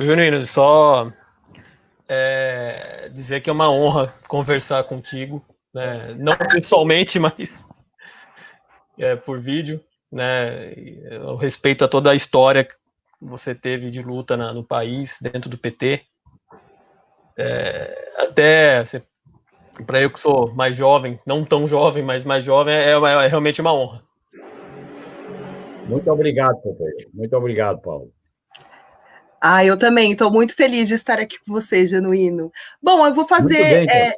Junino, só dizer que é uma honra conversar contigo, né? Não pessoalmente, mas por vídeo, né? Eu respeito a toda a história que você teve de luta no país, dentro do PT. Até para eu que sou mais jovem, não tão jovem, mas mais jovem, é realmente uma honra. Muito obrigado, companheiro. Muito obrigado, Paulo. Eu também estou muito feliz de estar aqui com você, Genuíno. Bom, eu vou Muito fazer, bem, Paulo.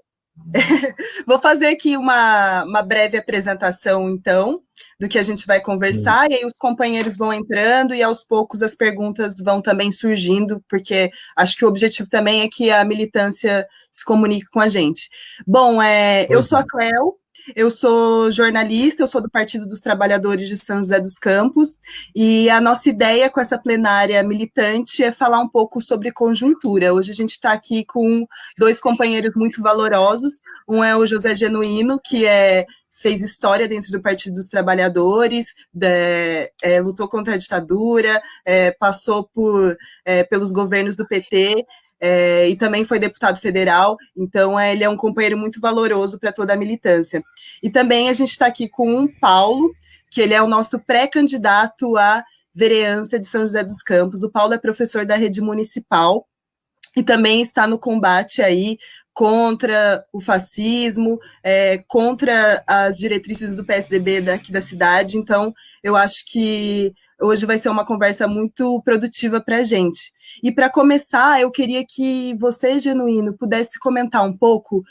vou fazer aqui uma breve apresentação, então, do que a gente vai conversar, e aí os companheiros vão entrando e aos poucos as perguntas vão também surgindo, porque acho que o objetivo também é que a militância se comunique com a gente. Bom, eu sou a Cléo, eu sou jornalista, eu sou do Partido dos Trabalhadores de São José dos Campos, e a nossa ideia com essa plenária militante é falar um pouco sobre conjuntura. Hoje a gente está aqui com dois companheiros muito valorosos, um é o José Genuíno, que fez história dentro do Partido dos Trabalhadores, lutou contra a ditadura, passou pelos governos do PT, e também foi deputado federal, então ele é um companheiro muito valoroso para toda a militância. E também a gente está aqui com o Paulo, que ele é o nosso pré-candidato à vereança de São José dos Campos. O Paulo é professor da rede municipal e também está no combate aí contra o fascismo, contra as diretrizes do PSDB daqui da cidade. Então, eu acho que hoje vai ser uma conversa muito produtiva para a gente. E para começar, eu queria que você, Genuíno, pudesse comentar um pouco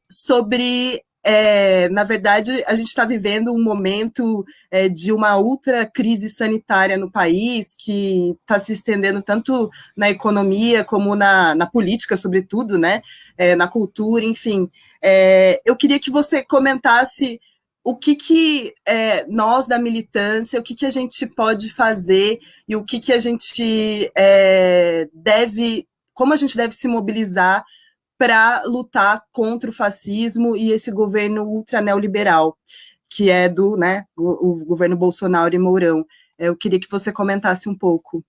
sobre na verdade, a gente está vivendo um momento de uma ultra crise sanitária no país, que está se estendendo tanto na economia como na política, sobretudo, né? Na cultura, enfim. Eu queria que você comentasse o que nós da militância, o que a gente pode fazer e o que a gente como a gente deve se mobilizar para lutar contra o fascismo e esse governo ultra neoliberal, que é o governo Bolsonaro e Mourão. Eu queria que você comentasse um pouco.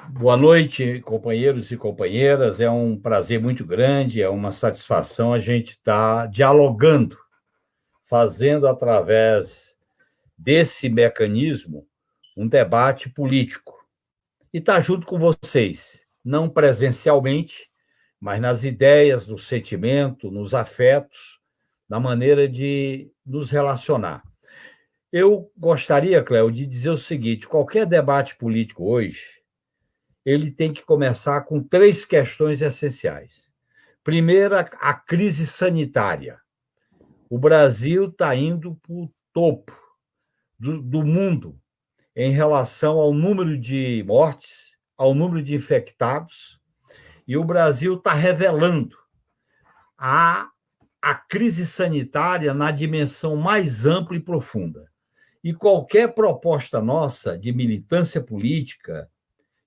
Boa noite, companheiros e companheiras. É um prazer muito grande, é uma satisfação a gente estar dialogando, fazendo através desse mecanismo um debate político. E estar junto com vocês, não presencialmente, mas nas ideias, no sentimento, nos afetos, na maneira de nos relacionar. Eu gostaria, Cléo, de dizer o seguinte: qualquer debate político hoje, ele tem que começar com 3 questões essenciais. Primeira, a crise sanitária. O Brasil está indo para o topo do mundo em relação ao número de mortes, ao número de infectados, e o Brasil está revelando a crise sanitária na dimensão mais ampla e profunda. E qualquer proposta nossa de militância política,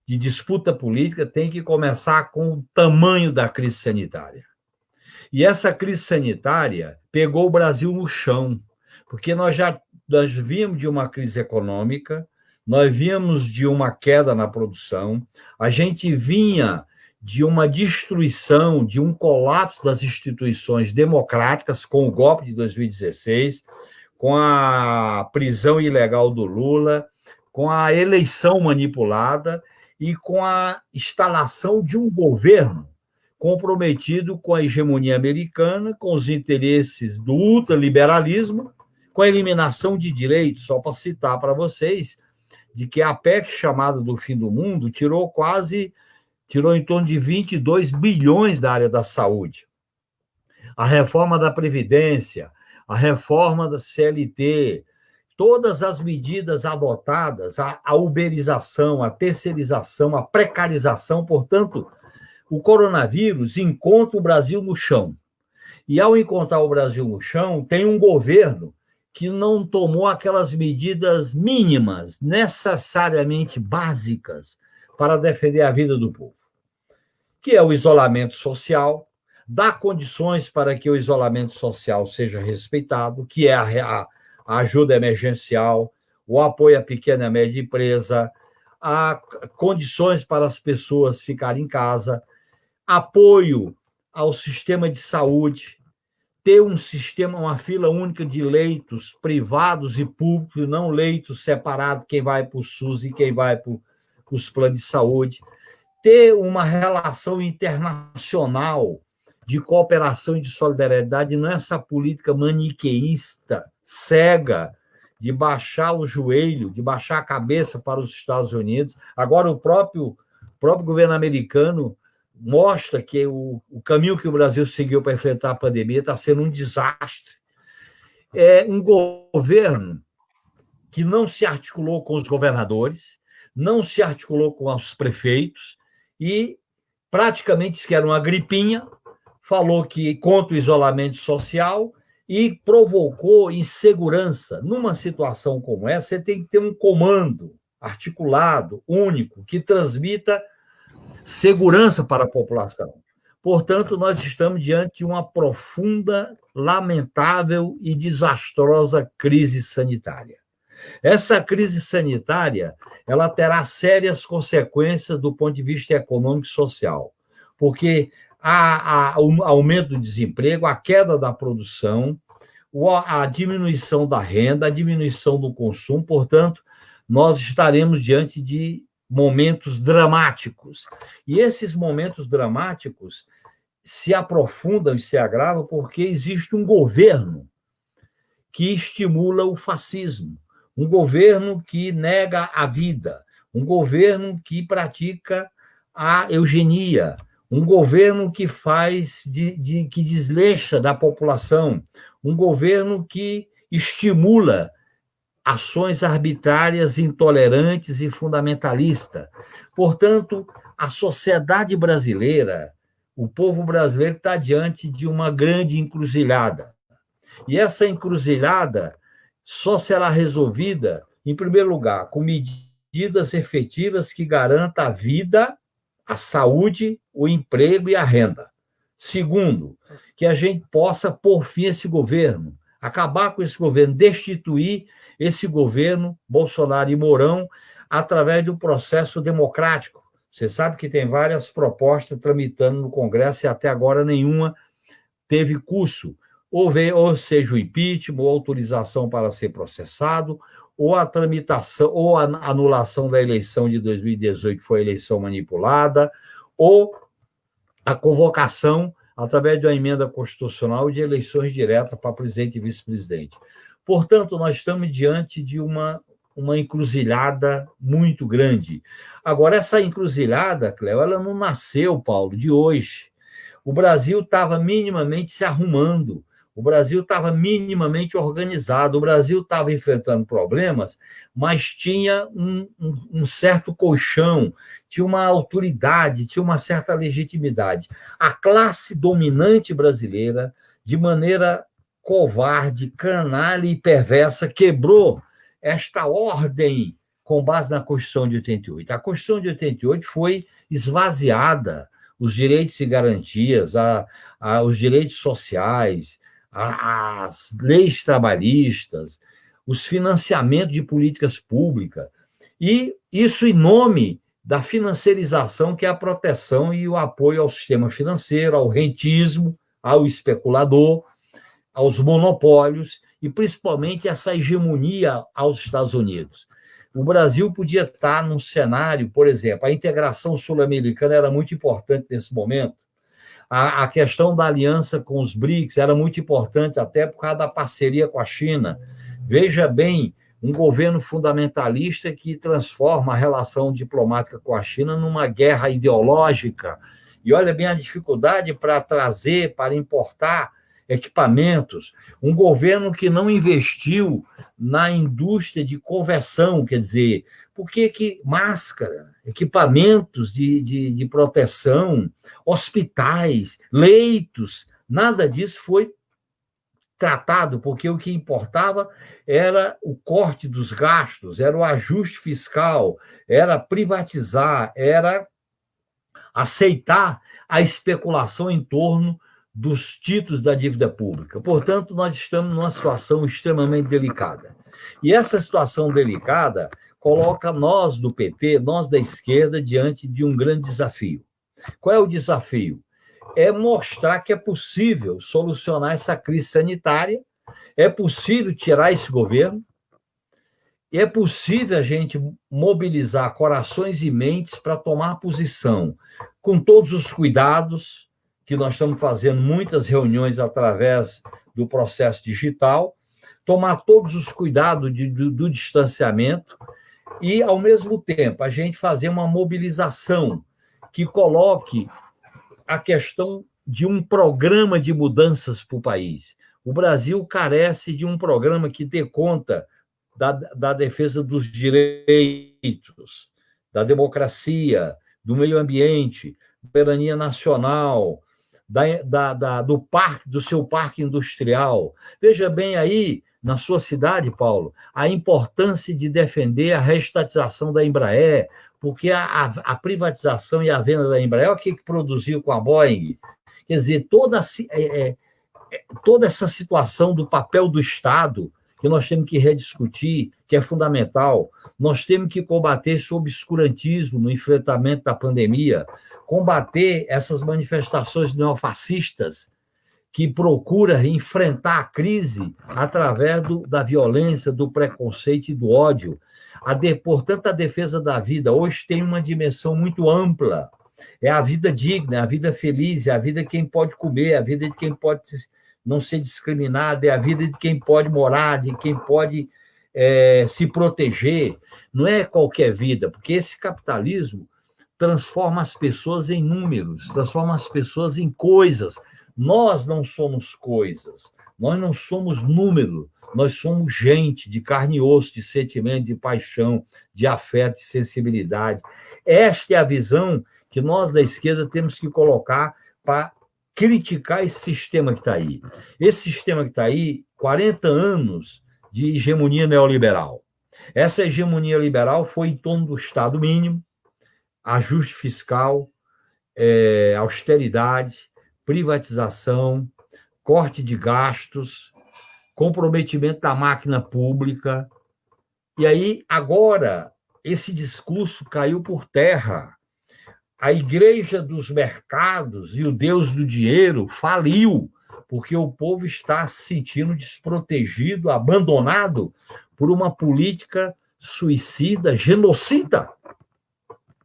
de disputa política, tem que começar com o tamanho da crise sanitária. E essa crise sanitária pegou o Brasil no chão, porque nós vimos de uma crise econômica, nós vimos de uma queda na produção, a gente vinha de uma destruição, de um colapso das instituições democráticas com o golpe de 2016, com a prisão ilegal do Lula, com a eleição manipulada e com a instalação de um governo comprometido com a hegemonia americana, com os interesses do ultraliberalismo, com a eliminação de direitos. Só para citar para vocês, de que a PEC chamada do fim do mundo tirou em torno de 22 bilhões da área da saúde. A reforma da Previdência, a reforma da CLT, todas as medidas adotadas, a uberização, a terceirização, a precarização, portanto, o coronavírus encontra o Brasil no chão. E, ao encontrar o Brasil no chão, tem um governo que não tomou aquelas medidas mínimas, necessariamente básicas, para defender a vida do povo, que é o isolamento social, dar condições para que o isolamento social seja respeitado, que é a ajuda emergencial, o apoio à pequena e média empresa, a condições para as pessoas ficarem em casa, apoio ao sistema de saúde, ter um sistema, uma fila única de leitos privados e públicos, não leitos separados, quem vai para o SUS e quem vai para os planos de saúde, ter uma relação internacional de cooperação e de solidariedade, não é essa política maniqueísta, cega, de baixar o joelho, de baixar a cabeça para os Estados Unidos. Agora, o próprio governo americano mostra que o caminho que o Brasil seguiu para enfrentar a pandemia está sendo um desastre. É um governo que não se articulou com os governadores, não se articulou com os prefeitos e praticamente disse que era uma gripinha, falou que contra o isolamento social e provocou insegurança. Numa situação como essa, você tem que ter um comando articulado, único, que transmita segurança para a população. Portanto, nós estamos diante de uma profunda, lamentável e desastrosa crise sanitária. Essa crise sanitária, ela terá sérias consequências do ponto de vista econômico e social, porque há o aumento do desemprego, a queda da produção, a diminuição da renda, a diminuição do consumo, portanto, nós estaremos diante de momentos dramáticos. E esses momentos dramáticos se aprofundam e se agravam porque existe um governo que estimula o fascismo, um governo que nega a vida, um governo que pratica a eugenia, um governo que faz que desleixa da população, um governo que estimula ações arbitrárias, intolerantes e fundamentalistas. Portanto, a sociedade brasileira, o povo brasileiro está diante de uma grande encruzilhada. E essa encruzilhada só será resolvida, em primeiro lugar, com medidas efetivas que garantam a vida, a saúde, o emprego e a renda. Segundo, que a gente possa pôr fim a esse governo, acabar com esse governo, destituir esse governo, Bolsonaro e Mourão, através do processo democrático. Você sabe que tem várias propostas tramitando no Congresso e até agora nenhuma teve curso. Ou seja, o impeachment, ou autorização para ser processado, ou a tramitação, ou a anulação da eleição de 2018, que foi a eleição manipulada, ou a convocação, através de uma emenda constitucional, de eleições diretas para presidente e vice-presidente. Portanto, nós estamos diante de uma encruzilhada muito grande. Agora, essa encruzilhada, Cléo, ela não nasceu, Paulo, de hoje. O Brasil estava minimamente se arrumando, o Brasil estava minimamente organizado, o Brasil estava enfrentando problemas, mas tinha um certo colchão, tinha uma autoridade, tinha uma certa legitimidade. A classe dominante brasileira, de maneira covarde, canalha e perversa, quebrou esta ordem com base na Constituição de 88. A Constituição de 88 foi esvaziada, os direitos e garantias, os direitos sociais, as leis trabalhistas, os financiamentos de políticas públicas, e isso em nome da financiarização, que é a proteção e o apoio ao sistema financeiro, ao rentismo, ao especulador, aos monopólios, e principalmente essa hegemonia aos Estados Unidos. O Brasil podia estar num cenário, por exemplo, a integração sul-americana era muito importante nesse momento, a questão da aliança com os BRICS era muito importante, até por causa da parceria com a China. Veja bem, um governo fundamentalista que transforma a relação diplomática com a China numa guerra ideológica. E olha bem a dificuldade para trazer, para importar equipamentos. Um governo que não investiu na indústria de conversão, quer dizer, por que máscara, equipamentos de proteção, hospitais, leitos, nada disso foi tratado, porque o que importava era o corte dos gastos, era o ajuste fiscal, era privatizar, era aceitar a especulação em torno dos títulos da dívida pública. Portanto, nós estamos numa situação extremamente delicada. E essa situação delicada coloca nós do PT, nós da esquerda, diante de um grande desafio. Qual é o desafio? É mostrar que é possível solucionar essa crise sanitária, é possível tirar esse governo, e é possível a gente mobilizar corações e mentes para tomar posição, com todos os cuidados, que nós estamos fazendo muitas reuniões através do processo digital, tomar todos os cuidados do distanciamento e, ao mesmo tempo, a gente fazer uma mobilização que coloque a questão de um programa de mudanças para o país. O Brasil carece de um programa que dê conta da defesa dos direitos, da democracia, do meio ambiente, da soberania nacional, do seu parque industrial. Veja bem aí, na sua cidade, Paulo, a importância de defender a reestatização da Embraer, porque a privatização e a venda da Embraer, o que produziu com a Boeing? Quer dizer, toda essa situação do papel do Estado, que nós temos que rediscutir, que é fundamental. Nós temos que combater esse obscurantismo no enfrentamento da pandemia, combater essas manifestações neofascistas que procuram enfrentar a crise através da violência, do preconceito e do ódio. Portanto, a defesa da vida hoje tem uma dimensão muito ampla. É a vida digna, é a vida feliz, é a vida de quem pode comer, é a vida de quem pode não ser discriminado, é a vida de quem pode morar, de quem pode se proteger. Não é qualquer vida, porque esse capitalismo transforma as pessoas em números, transforma as pessoas em coisas. Nós não somos coisas, nós não somos número, nós somos gente de carne e osso, de sentimento, de paixão, de afeto, de sensibilidade. Esta é a visão que nós da esquerda temos que colocar para criticar esse sistema que está aí. Esse sistema que está aí, 40 anos de hegemonia neoliberal. Essa hegemonia liberal foi em torno do Estado mínimo, ajuste fiscal, austeridade, privatização, corte de gastos, comprometimento da máquina pública. E aí, agora, esse discurso caiu por terra. A igreja dos mercados e o Deus do dinheiro faliu, porque o povo está se sentindo desprotegido, abandonado por uma política suicida, genocida.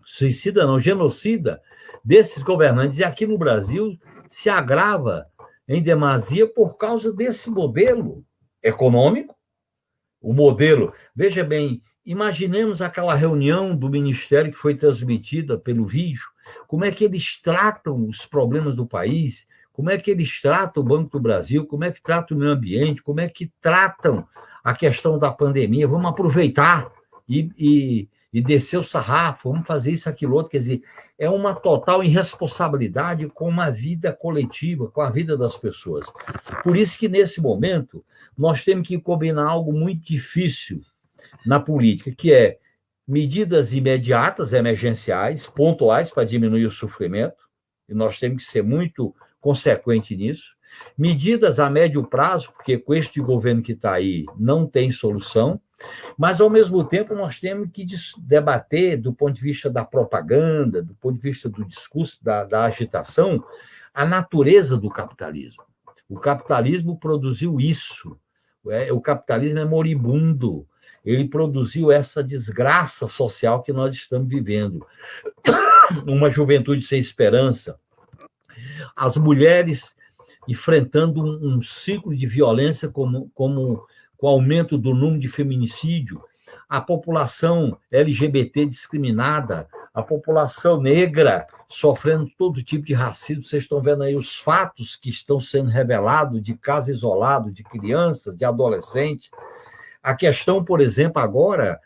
Suicida não, genocida desses governantes. E aqui no Brasil se agrava em demasia por causa desse modelo econômico. O modelo, veja bem, imaginemos aquela reunião do Ministério que foi transmitida pelo vídeo, como é que eles tratam os problemas do país, como é que eles tratam o Banco do Brasil, como é que tratam o meio ambiente, como é que tratam a questão da pandemia. Vamos aproveitar e descer o sarrafo, vamos fazer isso, aquilo, outro. Quer dizer, é uma total irresponsabilidade com uma vida coletiva, com a vida das pessoas. Por isso que, nesse momento, nós temos que combinar algo muito difícil na política, que é medidas imediatas, emergenciais, pontuais, para diminuir o sofrimento, e nós temos que ser muito consequentes nisso. Medidas a médio prazo, porque com este governo que está aí não tem solução, mas, ao mesmo tempo, nós temos que debater, do ponto de vista da propaganda, do ponto de vista do discurso, da agitação, a natureza do capitalismo. O capitalismo produziu isso. O capitalismo é moribundo. Ele produziu essa desgraça social que nós estamos vivendo. Uma juventude sem esperança. As mulheres enfrentando um ciclo de violência com o aumento do número de feminicídio, a população LGBT discriminada, a população negra sofrendo todo tipo de racismo. Vocês estão vendo aí os fatos que estão sendo revelados de casos isolados, de crianças, de adolescentes. A questão, por exemplo, agora,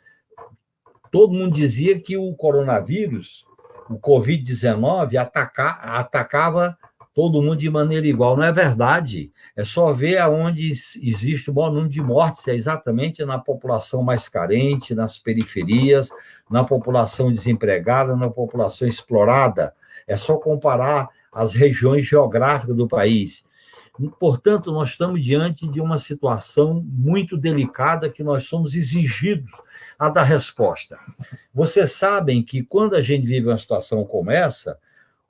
todo mundo dizia que o coronavírus, o Covid-19, atacava todo mundo de maneira igual. Não é verdade. É só ver aonde existe o maior número de mortes, é exatamente na população mais carente, nas periferias, na população desempregada, na população explorada. É só comparar as regiões geográficas do país. Portanto, nós estamos diante de uma situação muito delicada que nós somos exigidos a dar resposta. Vocês sabem que quando a gente vive uma situação como essa,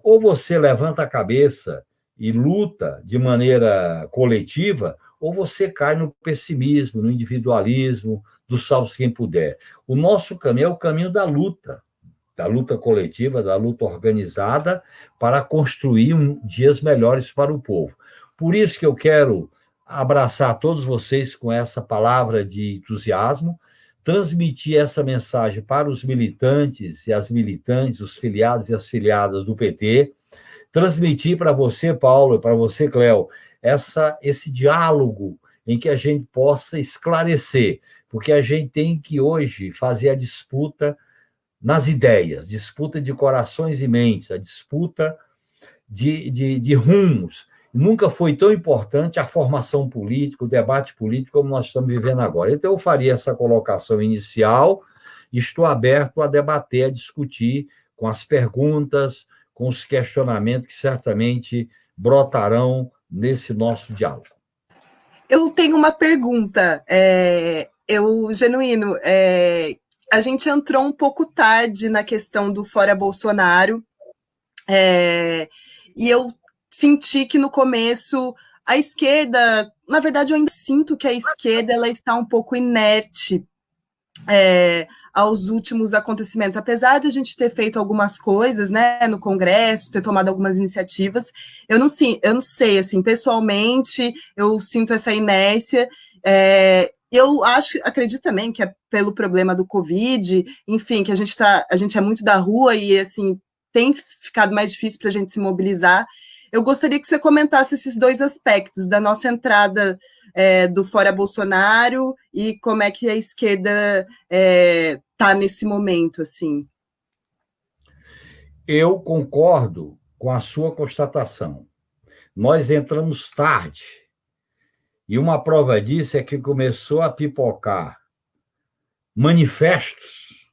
ou você levanta a cabeça e luta de maneira coletiva, ou você cai no pessimismo, no individualismo, do salve quem puder. O nosso caminho é o caminho da luta coletiva, da luta organizada, para construir dias melhores para o povo. Por isso que eu quero abraçar todos vocês com essa palavra de entusiasmo, transmitir essa mensagem para os militantes e as militantes, os filiados e as filiadas do PT, transmitir para você, Paulo, e para você, Cléo, esse diálogo em que a gente possa esclarecer, porque a gente tem que hoje fazer a disputa nas ideias, disputa de corações e mentes, a disputa de rumos. Nunca foi tão importante a formação política, o debate político, como nós estamos vivendo agora. Então, eu faria essa colocação inicial, estou aberto a debater, a discutir com as perguntas, com os questionamentos que certamente brotarão nesse nosso diálogo. Eu tenho uma pergunta, Genuíno, a gente entrou um pouco tarde na questão do Fora Bolsonaro, e eu senti que no começo a esquerda, na verdade eu ainda sinto que a esquerda ela está um pouco inerte aos últimos acontecimentos, apesar de a gente ter feito algumas coisas, né, no Congresso, ter tomado algumas iniciativas, eu não sei, assim, pessoalmente, eu sinto essa inércia, eu acredito também que é pelo problema do Covid, enfim, que a gente é muito da rua e, assim, tem ficado mais difícil para a gente se mobilizar. Eu gostaria que você comentasse esses dois aspectos da nossa entrada do Fora Bolsonaro e como é que a esquerda está nesse momento, assim. Eu concordo com a sua constatação. Nós entramos tarde. E uma prova disso é que começou a pipocar manifestos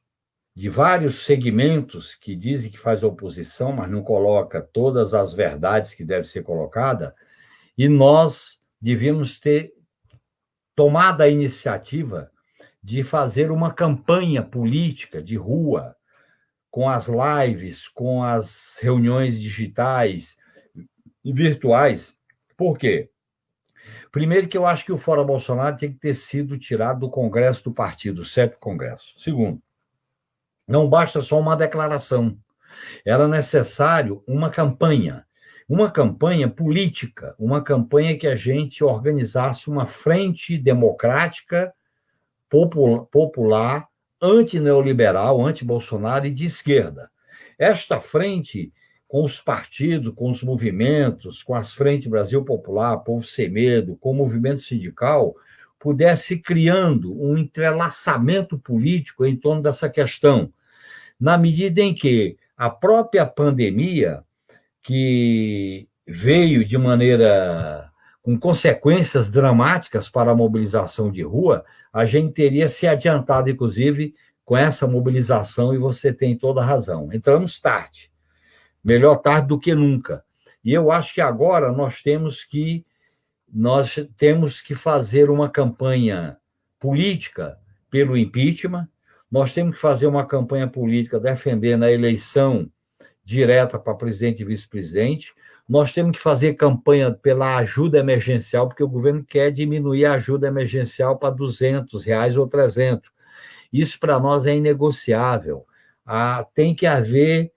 de vários segmentos que dizem que faz oposição, mas não coloca todas as verdades que devem ser colocadas, e nós devíamos ter tomado a iniciativa de fazer uma campanha política de rua, com as lives, com as reuniões digitais e virtuais. Por quê? Primeiro, que eu acho que o Fora Bolsonaro tem que ter sido tirado do Congresso do partido, o 7º Congresso. Segundo, não basta só uma declaração. Era necessário uma campanha política, uma campanha que a gente organizasse uma frente democrática, popular, antineoliberal, anti-Bolsonaro e de esquerda. Esta frente, com os partidos, com os movimentos, com as frentes Brasil Popular, Povo Sem Medo, com o movimento sindical, pudesse criando um entrelaçamento político em torno dessa questão, na medida em que a própria pandemia, que veio de maneira com consequências dramáticas para a mobilização de rua, a gente teria se adiantado, inclusive, com essa mobilização, e você tem toda a razão. Entramos tarde. Melhor tarde do que nunca. E eu acho que agora nós temos que fazer uma campanha política pelo impeachment, nós temos que fazer uma campanha política defendendo a eleição direta para presidente e vice-presidente, nós temos que fazer campanha pela ajuda emergencial, porque o governo quer diminuir a ajuda emergencial para R$200 ou 300. Isso para nós é inegociável. Tem que haver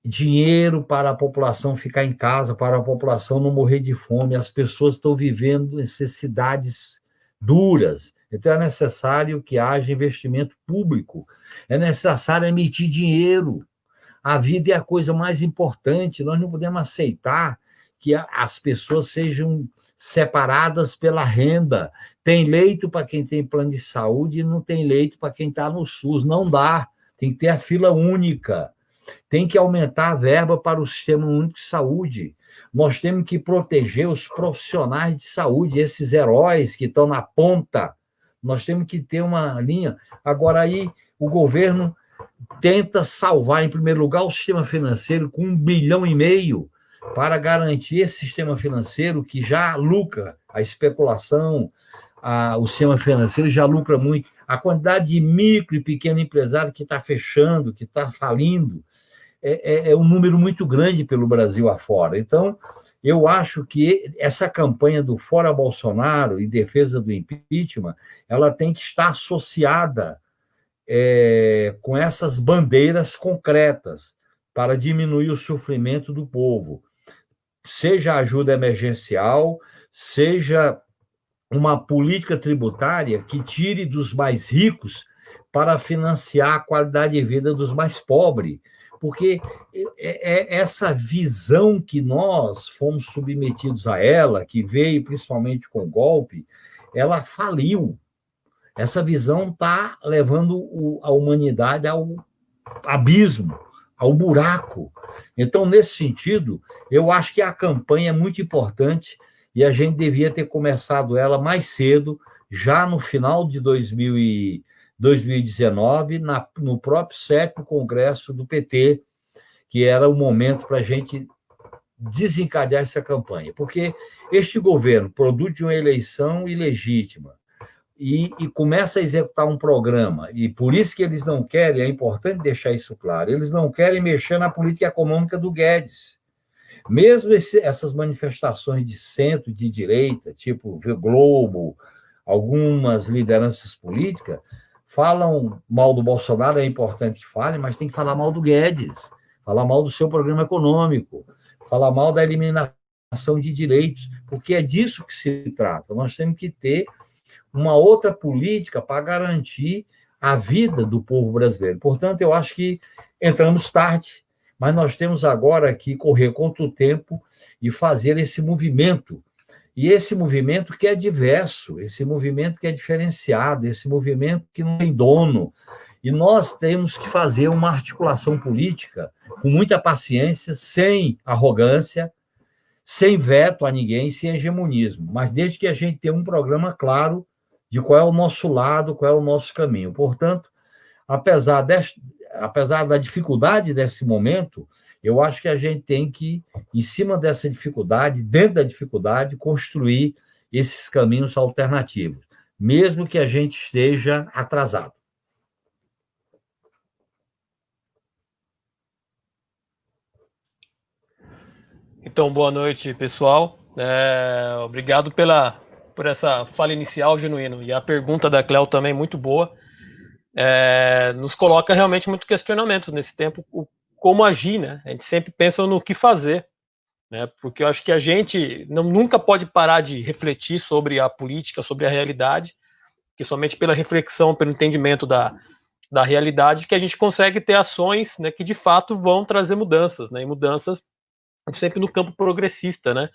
dinheiro para a população ficar em casa, para a população não morrer de fome. As pessoas estão vivendo necessidades duras. Então, é necessário que haja investimento público. É necessário emitir dinheiro. A vida é a coisa mais importante. Nós não podemos aceitar que as pessoas sejam separadas pela renda. Tem leito para quem tem plano de saúde e não tem leito para quem está no SUS. Não dá. Tem que ter a fila única. Tem que aumentar a verba para o Sistema Único de Saúde. Nós temos que proteger os profissionais de saúde, esses heróis que estão na ponta. Nós temos que ter uma linha. Agora, aí, o governo tenta salvar, em primeiro lugar, o sistema financeiro com 1,5 bilhão, para garantir esse sistema financeiro que já lucra, a especulação, o sistema financeiro já lucra muito. A quantidade de micro e pequeno empresário que está fechando, que está falindo, é um número muito grande pelo Brasil afora. Então, eu acho que essa campanha do Fora Bolsonaro e defesa do impeachment, ela tem que estar associada com essas bandeiras concretas para diminuir o sofrimento do povo. Seja ajuda emergencial, seja uma política tributária que tire dos mais ricos para financiar a qualidade de vida dos mais pobres. Porque essa visão que nós fomos submetidos a ela, que veio principalmente com o golpe, ela faliu. Essa visão está levando a humanidade ao abismo, ao buraco. Então, nesse sentido, eu acho que a campanha é muito importante e a gente devia ter começado ela mais cedo, já no final de 2019, no próprio 7º Congresso do PT, que era o momento para a gente desencadear essa campanha. Porque este governo produz de uma eleição ilegítima e começa a executar um programa, e por isso que eles não querem, é importante deixar isso claro, eles não querem mexer na política econômica do Guedes. Mesmo essas manifestações de centro, de direita, tipo Globo, algumas lideranças políticas, falam mal do Bolsonaro, é importante que falem, mas tem que falar mal do Guedes, falar mal do seu programa econômico, falar mal da eliminação de direitos, porque é disso que se trata. Nós temos que ter uma outra política para garantir a vida do povo brasileiro. Portanto, eu acho que entramos tarde, mas nós temos agora que correr contra o tempo e fazer esse movimento. E esse movimento que é diverso, esse movimento que é diferenciado, esse movimento que não tem dono. E nós temos que fazer uma articulação política com muita paciência, sem arrogância, sem veto a ninguém, sem hegemonismo. Mas desde que a gente tenha um programa claro de qual é o nosso lado, qual é o nosso caminho. Portanto, apesar da dificuldade desse momento, eu acho que a gente tem que, em cima dessa dificuldade, dentro da dificuldade, construir esses caminhos alternativos, mesmo que a gente esteja atrasado. Então, boa noite, pessoal. Obrigado por essa fala inicial, Genuíno. E a pergunta da Cléo também muito boa. Nos coloca realmente muitos questionamentos nesse tempo, como agir, né? A gente sempre pensa no que fazer, né? Porque eu acho que a gente nunca pode parar de refletir sobre a política, sobre a realidade, que somente pela reflexão, pelo entendimento da realidade, que a gente consegue ter ações, né, que de fato vão trazer mudanças, né? E mudanças sempre no campo progressista, né?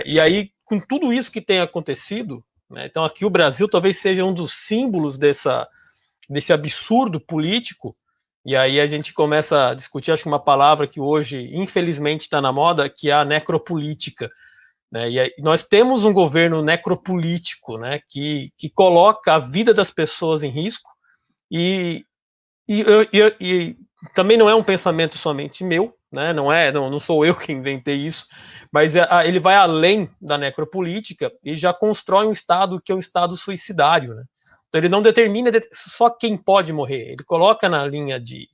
E aí, com tudo isso que tem acontecido, né, então aqui o Brasil talvez seja um dos símbolos desse absurdo político, e aí a gente começa a discutir, acho que uma palavra que hoje, infelizmente, está na moda, que é a necropolítica, né? E aí, nós temos um governo necropolítico, né, que coloca a vida das pessoas em risco, e também não é um pensamento somente meu, né? Não sou eu que inventei isso, mas ele vai além da necropolítica e já constrói um Estado que é um Estado suicidário, né? Então ele não determina só quem pode morrer, ele coloca na linha de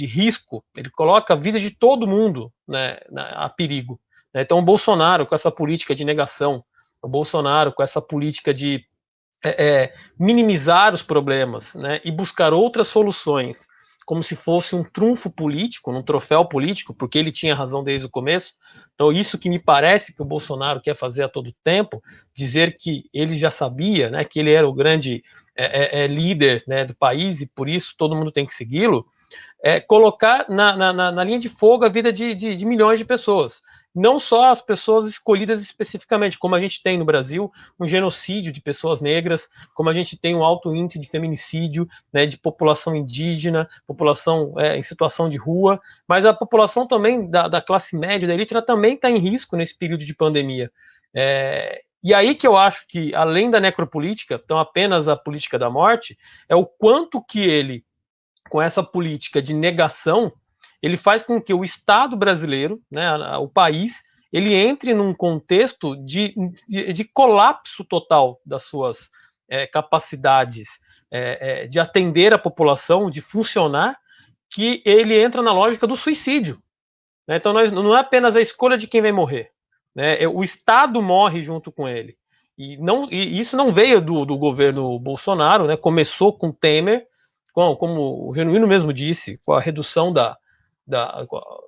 risco, ele coloca a vida de todo mundo, né, a perigo, né? Então o Bolsonaro, com essa política de negação, o Bolsonaro, com essa política de minimizar os problemas, né, e buscar outras soluções, como se fosse um trunfo político, um troféu político, porque ele tinha razão desde o começo. Então, isso que me parece que o Bolsonaro quer fazer a todo tempo, dizer que ele já sabia, né, que ele era o grande líder, né, do país e por isso todo mundo tem que segui-lo, colocar na linha de fogo a vida de milhões de pessoas. Não só as pessoas escolhidas especificamente, como a gente tem no Brasil um genocídio de pessoas negras, como a gente tem um alto índice de feminicídio, né, de população indígena, população em situação de rua, mas a população também da classe média, da elite, ela também está em risco nesse período de pandemia. E aí que eu acho que, além da necropolítica, então apenas a política da morte, é o quanto que ele, com essa política de negação, ele faz com que o Estado brasileiro, né, o país, ele entre num contexto de colapso total das suas capacidades de atender a população, de funcionar, que ele entra na lógica do suicídio. Né? Então, não é apenas a escolha de quem vai morrer, né? O Estado morre junto com ele. E isso não veio do governo Bolsonaro, né? Começou com Temer, como o Genuíno mesmo disse, com a redução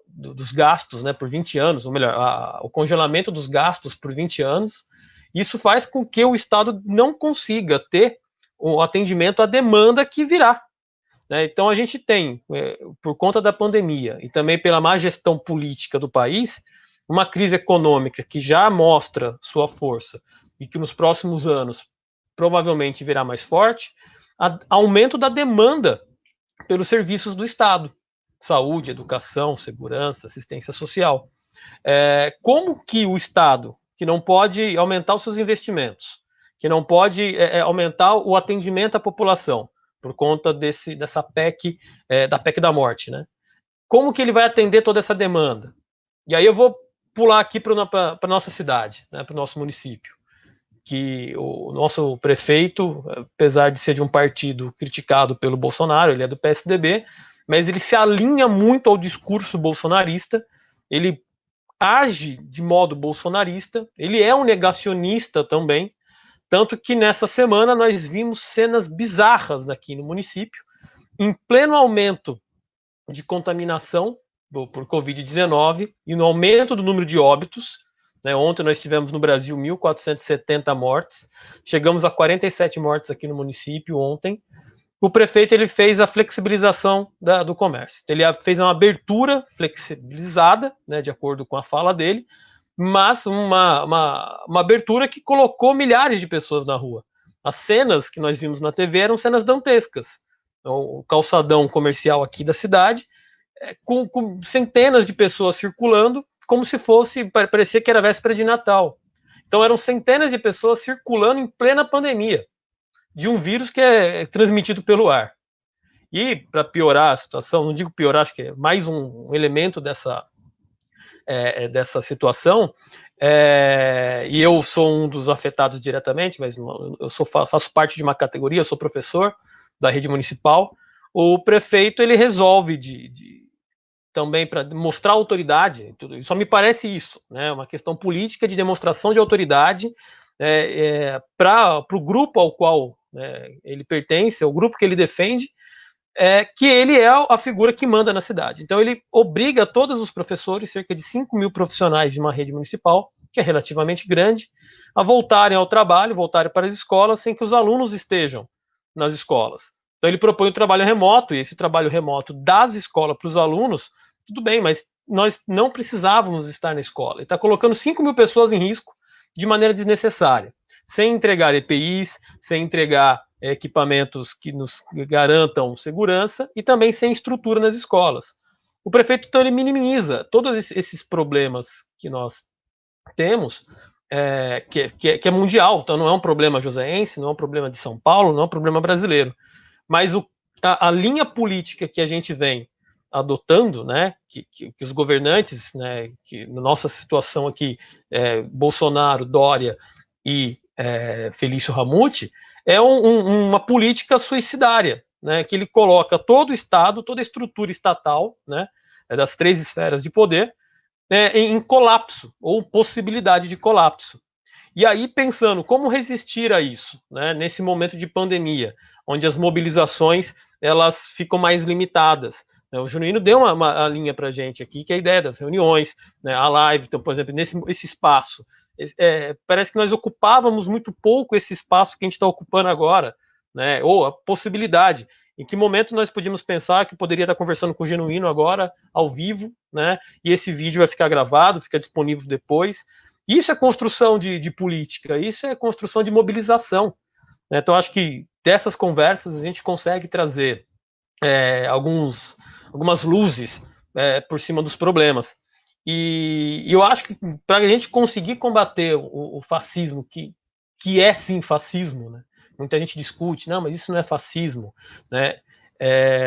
dos gastos, né, por 20 anos, ou melhor, o congelamento dos gastos por 20 anos. Isso faz com que o Estado não consiga ter o atendimento à demanda que virá. Né? Então a gente tem, por conta da pandemia e também pela má gestão política do país, uma crise econômica que já mostra sua força e que nos próximos anos provavelmente virá mais forte, aumento da demanda pelos serviços do Estado, saúde, educação, segurança, assistência social. Como que o Estado, que não pode aumentar os seus investimentos, que não pode aumentar o atendimento à população, por conta dessa PEC, da PEC da morte, né? Como que ele vai atender toda essa demanda? E aí eu vou pular aqui para a nossa cidade, né, para o nosso município, que o nosso prefeito, apesar de ser de um partido criticado pelo Bolsonaro, ele é do PSDB, mas ele se alinha muito ao discurso bolsonarista, ele age de modo bolsonarista, ele é um negacionista também, tanto que nessa semana nós vimos cenas bizarras aqui no município, em pleno aumento de contaminação por Covid-19 e no aumento do número de óbitos. Né? Ontem nós tivemos no Brasil 1.470 mortes, chegamos a 47 mortes aqui no município ontem. O prefeito ele fez a flexibilização do comércio. Ele fez uma abertura flexibilizada, né, de acordo com a fala dele, mas uma abertura que colocou milhares de pessoas na rua. As cenas que nós vimos na TV eram cenas dantescas. O calçadão comercial aqui da cidade, com centenas de pessoas circulando, como se parecia que era véspera de Natal. Então eram centenas de pessoas circulando em plena pandemia, de um vírus que é transmitido pelo ar. E, para piorar a situação, não digo piorar, acho que é mais um elemento dessa situação, e eu sou um dos afetados diretamente, mas eu faço parte de uma categoria, eu sou professor da rede municipal. O prefeito ele resolve também para mostrar autoridade, só me parece isso, né, uma questão política de demonstração de autoridade para o grupo ao qual ele pertence, o grupo que ele defende, que ele é a figura que manda na cidade. Então ele obriga todos os professores, cerca de 5.000 profissionais de uma rede municipal, que é relativamente grande, a voltarem ao trabalho, voltarem para as escolas, sem que os alunos estejam nas escolas. Então ele propõe o trabalho remoto, e esse trabalho remoto das escolas para os alunos, tudo bem, mas nós não precisávamos estar na escola. Ele está colocando 5.000 pessoas em risco de maneira desnecessária, sem entregar EPIs, sem entregar equipamentos que nos garantam segurança e também sem estrutura nas escolas. O prefeito, então, ele minimiza todos esses problemas que nós temos, que é mundial, então não é um problema joseense, não é um problema de São Paulo, não é um problema brasileiro. Mas a linha política que a gente vem adotando, né, que os governantes, né, que na nossa situação aqui, Bolsonaro, Dória e Felício Ramute, é uma política suicidária, né, que ele coloca todo o Estado, toda a estrutura estatal, né, das 3 esferas de poder, em colapso, ou possibilidade de colapso. E aí, pensando como resistir a isso, né, nesse momento de pandemia, onde as mobilizações elas ficam mais limitadas. Né? O Genuíno deu uma linha para a gente aqui, que é a ideia das reuniões, né, a live. Então, por exemplo, esse espaço, parece que nós ocupávamos muito pouco esse espaço que a gente está ocupando agora, né, ou a possibilidade. Em que momento nós podíamos pensar que poderia estar conversando com o Genuíno agora, ao vivo, né, e esse vídeo vai ficar gravado, fica disponível depois. Isso é construção de política, isso é construção de mobilização. Né? Então, acho que dessas conversas a gente consegue trazer algumas luzes por cima dos problemas. E eu acho que para a gente conseguir combater o fascismo, que é sim fascismo, né? Muita gente discute, não, mas isso não é fascismo, né?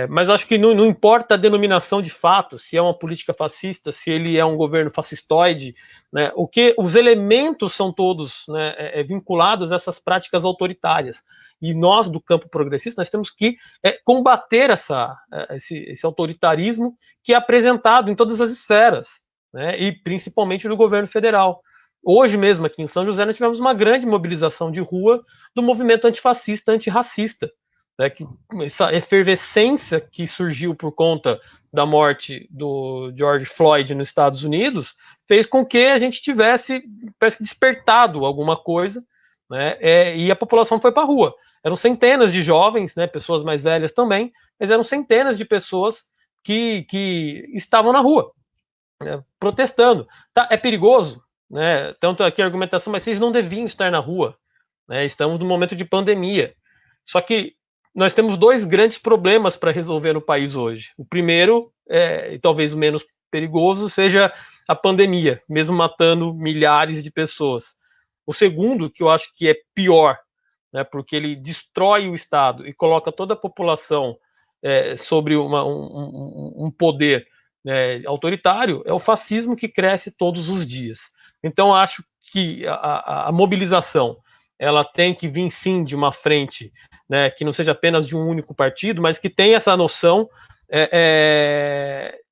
Mas eu acho que não importa a denominação de fato, se é uma política fascista, se ele é um governo fascistoide, né, os elementos são todos, né, vinculados a essas práticas autoritárias. E nós, do campo progressista, nós temos que combater esse autoritarismo que é apresentado em todas as esferas, né, e principalmente no governo federal. Hoje mesmo, aqui em São José, nós tivemos uma grande mobilização de rua do movimento antifascista, antirracista, né, essa efervescência que surgiu por conta da morte do George Floyd nos Estados Unidos fez com que a gente tivesse, parece que, despertado alguma coisa, né, e a população foi para a rua. Eram centenas de jovens, né, pessoas mais velhas também, mas eram centenas de pessoas que estavam na rua, né, protestando. Tá, é perigoso, né, tanto aqui a argumentação, mas vocês não deviam estar na rua, né, estamos num momento de pandemia. Só que nós temos dois grandes problemas para resolver no país hoje. O primeiro, e talvez o menos perigoso, seja a pandemia, mesmo matando milhares de pessoas. O segundo, que eu acho que é pior, né, porque ele destrói o Estado e coloca toda a população sobre um poder autoritário, é o fascismo, que cresce todos os dias. Então, acho que a mobilização ela tem que vir, sim, de uma frente, né, que não seja apenas de um único partido, mas que tenha essa noção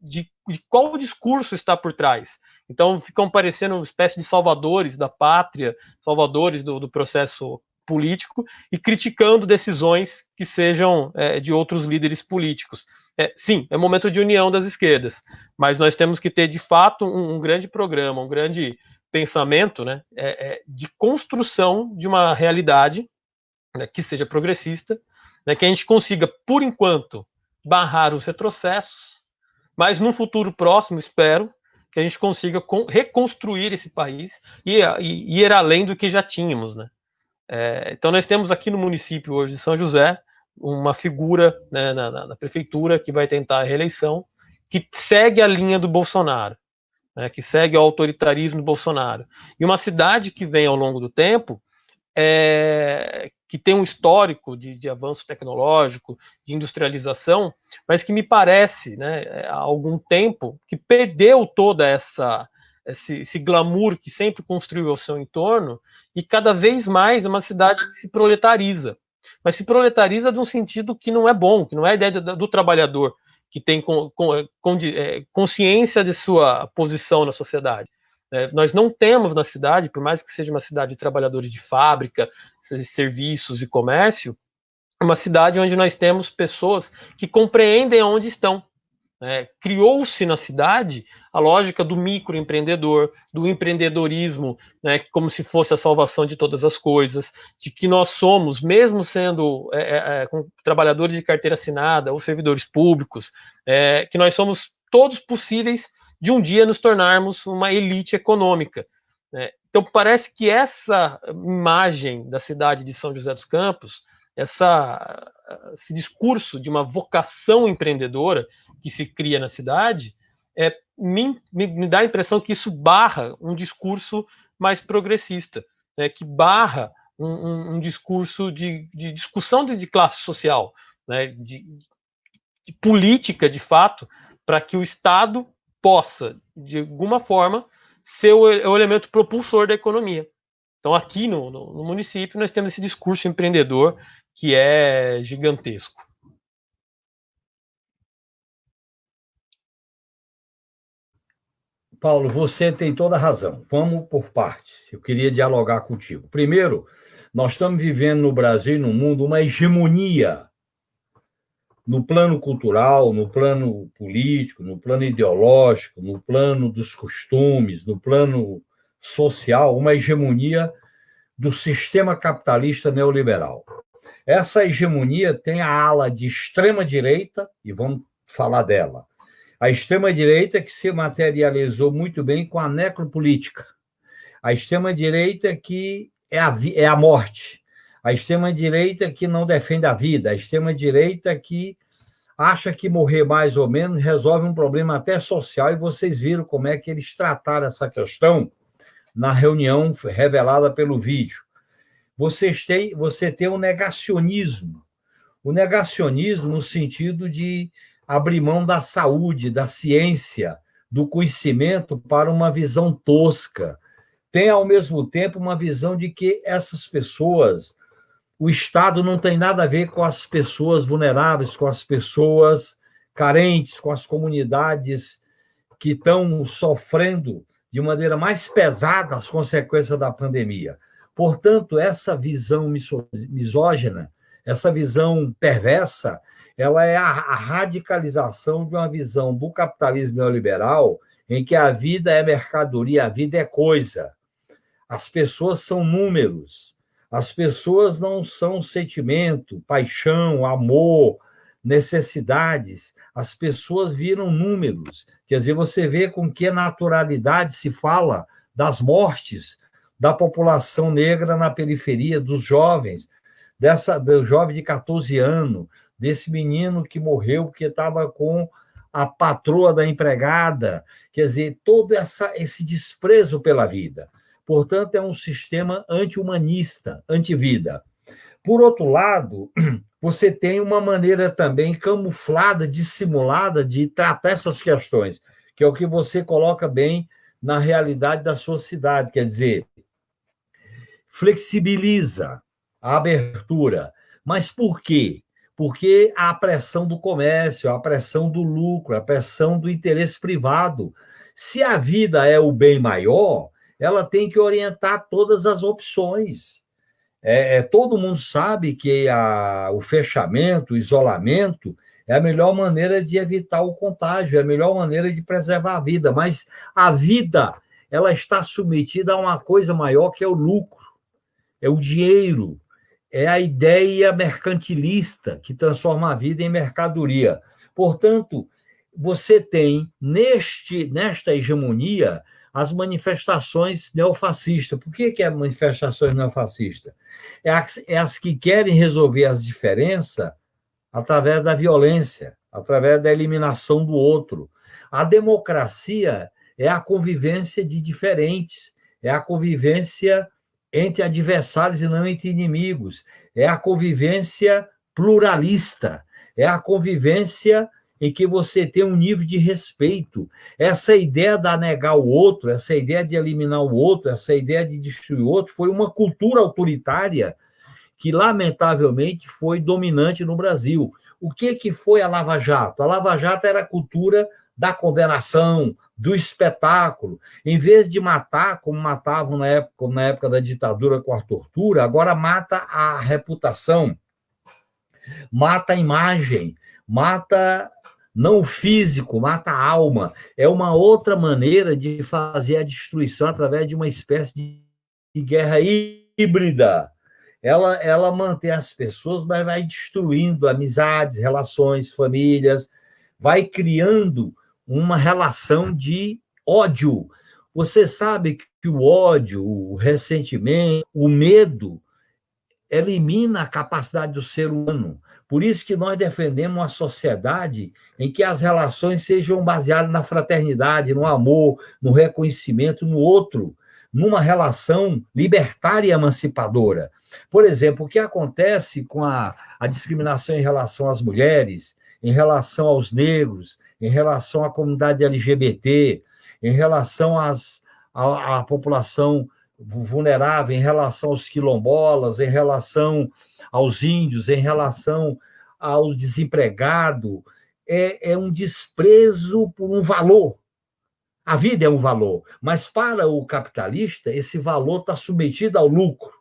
de qual o discurso está por trás. Então, ficam parecendo uma espécie de salvadores da pátria, salvadores do processo político, e criticando decisões que sejam de outros líderes políticos. Sim, é momento de união das esquerdas, mas nós temos que ter, de fato, um grande programa, um grande pensamento, né, de construção de uma realidade, né, que seja progressista, né, que a gente consiga, por enquanto, barrar os retrocessos, mas num futuro próximo, espero, que a gente consiga reconstruir esse país e ir além do que já tínhamos, né. Então nós temos aqui no município hoje de São José uma figura, né, na prefeitura, que vai tentar a reeleição, que segue a linha do Bolsonaro, né, que segue o autoritarismo do Bolsonaro. E uma cidade que vem ao longo do tempo, que tem um histórico de avanço tecnológico, de industrialização, mas que me parece, né, há algum tempo, que perdeu toda esse glamour que sempre construiu ao seu entorno, e cada vez mais é uma cidade que se proletariza. Mas se proletariza de um sentido que não é bom, que não é a ideia do trabalhador, que tem consciência de sua posição na sociedade. Nós não temos na cidade, por mais que seja uma cidade de trabalhadores de fábrica, serviços e comércio, uma cidade onde nós temos pessoas que compreendem aonde estão. Criou-se na cidade a lógica do microempreendedor, do empreendedorismo, né, como se fosse a salvação de todas as coisas, de que nós somos, mesmo sendo trabalhadores de carteira assinada ou servidores públicos, que nós somos todos possíveis de um dia nos tornarmos uma elite econômica. Então parece que essa imagem da cidade de São José dos Campos, esse discurso de uma vocação empreendedora que se cria na cidade, me dá a impressão que isso barra um discurso mais progressista, né, que barra um discurso de discussão de classe social, né, de política, de fato, para que o Estado possa, de alguma forma, ser o elemento propulsor da economia. Então, aqui no município, nós temos esse discurso empreendedor que é gigantesco. Paulo, você tem toda a razão. Vamos por partes. Eu queria dialogar contigo. Primeiro, nós estamos vivendo no Brasil e no mundo uma hegemonia no plano cultural, no plano político, no plano ideológico, no plano dos costumes, no plano social, uma hegemonia do sistema capitalista neoliberal. Essa hegemonia tem a ala de extrema-direita, e vamos falar dela. A extrema-direita que se materializou muito bem com a necropolítica. A extrema-direita que é a morte. A extrema-direita que não defende a vida. A extrema-direita que acha que morrer mais ou menos resolve um problema até social, e vocês viram como é que eles trataram essa questão na reunião revelada pelo vídeo. Você tem um negacionismo O negacionismo no sentido de abrir mão da saúde, da ciência, do conhecimento para uma visão tosca. Tem, ao mesmo tempo, uma visão de que essas pessoas, o Estado não tem nada a ver com as pessoas vulneráveis, com as pessoas carentes, com as comunidades que estão sofrendo de maneira mais pesada as consequências da pandemia. Portanto, essa visão misógina, essa visão perversa, ela é a radicalização de uma visão do capitalismo neoliberal em que a vida é mercadoria, a vida é coisa. As pessoas são números, as pessoas não são sentimento, paixão, amor, necessidades. As pessoas viram números. Quer dizer, você vê com que naturalidade se fala das mortes da população negra na periferia, dos jovens, do jovem de 14 anos, desse menino que morreu porque estava com a patroa da empregada. Quer dizer, todo esse desprezo pela vida. Portanto, é um sistema anti-humanista, anti-vida. Por outro lado, você tem uma maneira também camuflada, dissimulada de tratar essas questões, que é o que você coloca bem na realidade da sua cidade, quer dizer, flexibiliza a abertura. Mas por quê? Porque a pressão do comércio, a pressão do lucro, a pressão do interesse privado. Se a vida é o bem maior, ela tem que orientar todas as opções. Todo mundo sabe que o fechamento, o isolamento, é a melhor maneira de evitar o contágio, é a melhor maneira de preservar a vida, mas a vida, ela está submetida a uma coisa maior que é o lucro, é o dinheiro, é a ideia mercantilista que transforma a vida em mercadoria. Portanto, você tem, nesta hegemonia, as manifestações neofascistas. Por que é manifestações neofascistas? É as que querem resolver as diferenças através da violência, através da eliminação do outro. A democracia é a convivência de diferentes, é a convivência entre adversários e não entre inimigos, é a convivência pluralista, é a convivência em que você tem um nível de respeito. Essa ideia de negar o outro, essa ideia de eliminar o outro, essa ideia de destruir o outro, foi uma cultura autoritária que, lamentavelmente, foi dominante no Brasil. O que foi a Lava Jato? A Lava Jato era a cultura da condenação, do espetáculo. Em vez de matar, como matavam na época da ditadura com a tortura, agora mata a reputação, mata a imagem, mata não o físico, mata a alma. É uma outra maneira de fazer a destruição através de uma espécie de guerra híbrida. Ela mantém as pessoas, mas vai destruindo amizades, relações, famílias, vai criando uma relação de ódio. Você sabe que o ódio, o ressentimento, o medo elimina a capacidade do ser humano. Por isso que nós defendemos uma sociedade em que as relações sejam baseadas na fraternidade, no amor, no reconhecimento no outro, numa relação libertária e emancipadora. Por exemplo, o que acontece com a discriminação em relação às mulheres, em relação aos negros, em relação à comunidade LGBT, em relação à população vulnerável, em relação aos quilombolas, em relação aos índios, em relação ao desempregado, é um desprezo por um valor. A vida é um valor, mas para o capitalista, esse valor está submetido ao lucro.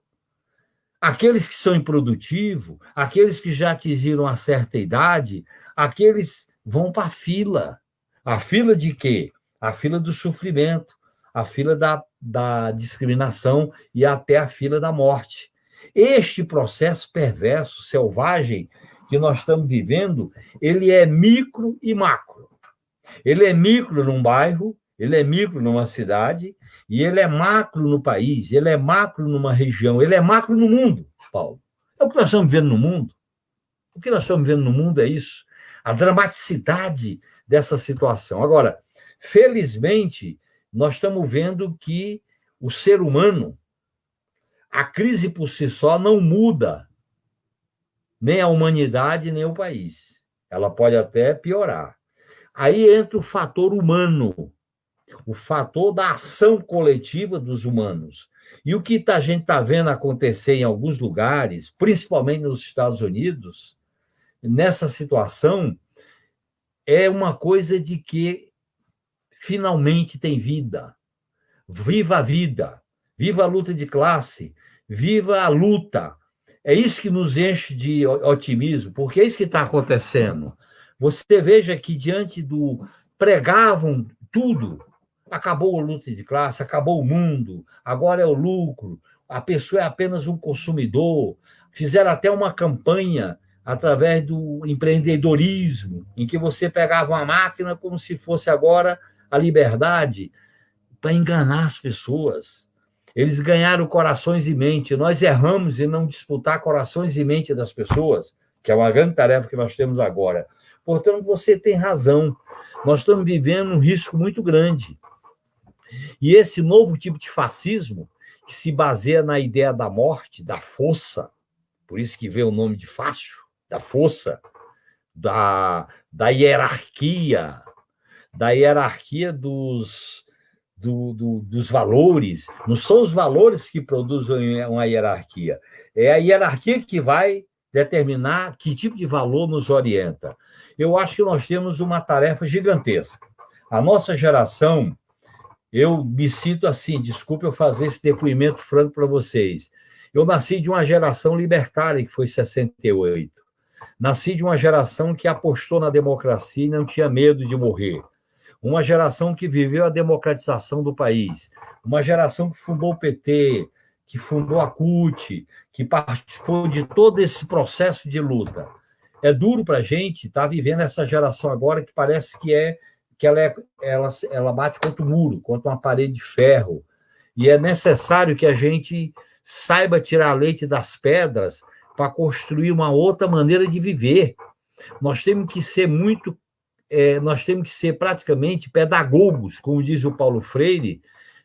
Aqueles que são improdutivos, aqueles que já atingiram uma certa idade, aqueles vão para a fila. A fila de quê? A fila do sofrimento, a fila da discriminação e até a fila da morte. Este processo perverso, selvagem, que nós estamos vivendo, ele é micro e macro. Ele é micro num bairro, ele é micro numa cidade, e ele é macro no país, ele é macro numa região, ele é macro no mundo, Paulo. É o que nós estamos vivendo no mundo. O que nós estamos vivendo no mundo é isso. A dramaticidade dessa situação. Agora, felizmente, nós estamos vendo que o ser humano, a crise por si só não muda nem a humanidade, nem o país. Ela pode até piorar. Aí entra o fator humano, o fator da ação coletiva dos humanos. E o que a gente está vendo acontecer em alguns lugares, principalmente nos Estados Unidos, nessa situação, é uma coisa de que finalmente tem vida. Viva a vida, viva a luta de classe, viva a luta. É isso que nos enche de otimismo, porque é isso que está acontecendo. Você veja que diante do... pregavam tudo, acabou a luta de classe, acabou o mundo, agora é o lucro, a pessoa é apenas um consumidor. Fizeram até uma campanha através do empreendedorismo, em que você pegava uma máquina como se fosse agora a liberdade, para enganar as pessoas. Eles ganharam corações e mente. Nós erramos em não disputar corações e mente das pessoas, que é uma grande tarefa que nós temos agora. Portanto, você tem razão. Nós estamos vivendo um risco muito grande. E esse novo tipo de fascismo, que se baseia na ideia da morte, da força, por isso que veio o nome de fácil, da força, da hierarquia, dos valores. Não são os valores que produzem uma hierarquia, é a hierarquia que vai determinar que tipo de valor nos orienta. Eu acho que nós temos uma tarefa gigantesca. A nossa geração, eu me sinto assim, desculpe eu fazer esse depoimento franco para vocês, eu nasci de uma geração libertária, que foi 68. Nasci de uma geração que apostou na democracia e não tinha medo de morrer. Uma geração que viveu a democratização do país, uma geração que fundou o PT, que fundou a CUT, que participou de todo esse processo de luta. É duro para a gente estar vivendo essa geração agora que parece que ela bate contra o muro, contra uma parede de ferro, e é necessário que a gente saiba tirar leite das pedras para construir uma outra maneira de viver. Nós temos que ser praticamente pedagogos, como diz o Paulo Freire,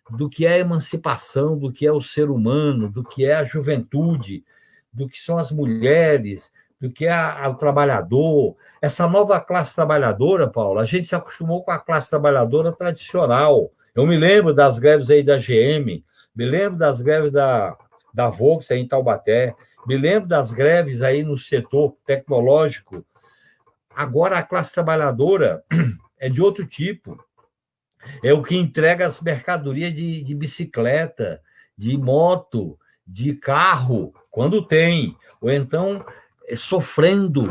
do que é a emancipação, do que é o ser humano, do que é a juventude, do que são as mulheres, do que é o trabalhador. Essa nova classe trabalhadora, Paulo, a gente se acostumou com a classe trabalhadora tradicional. Eu me lembro das greves aí da GM, me lembro das greves da Volks aí em Taubaté, me lembro das greves aí no setor tecnológico. Agora, a classe trabalhadora é de outro tipo. É o que entrega as mercadorias de bicicleta, de moto, de carro, quando tem. Ou então, sofrendo.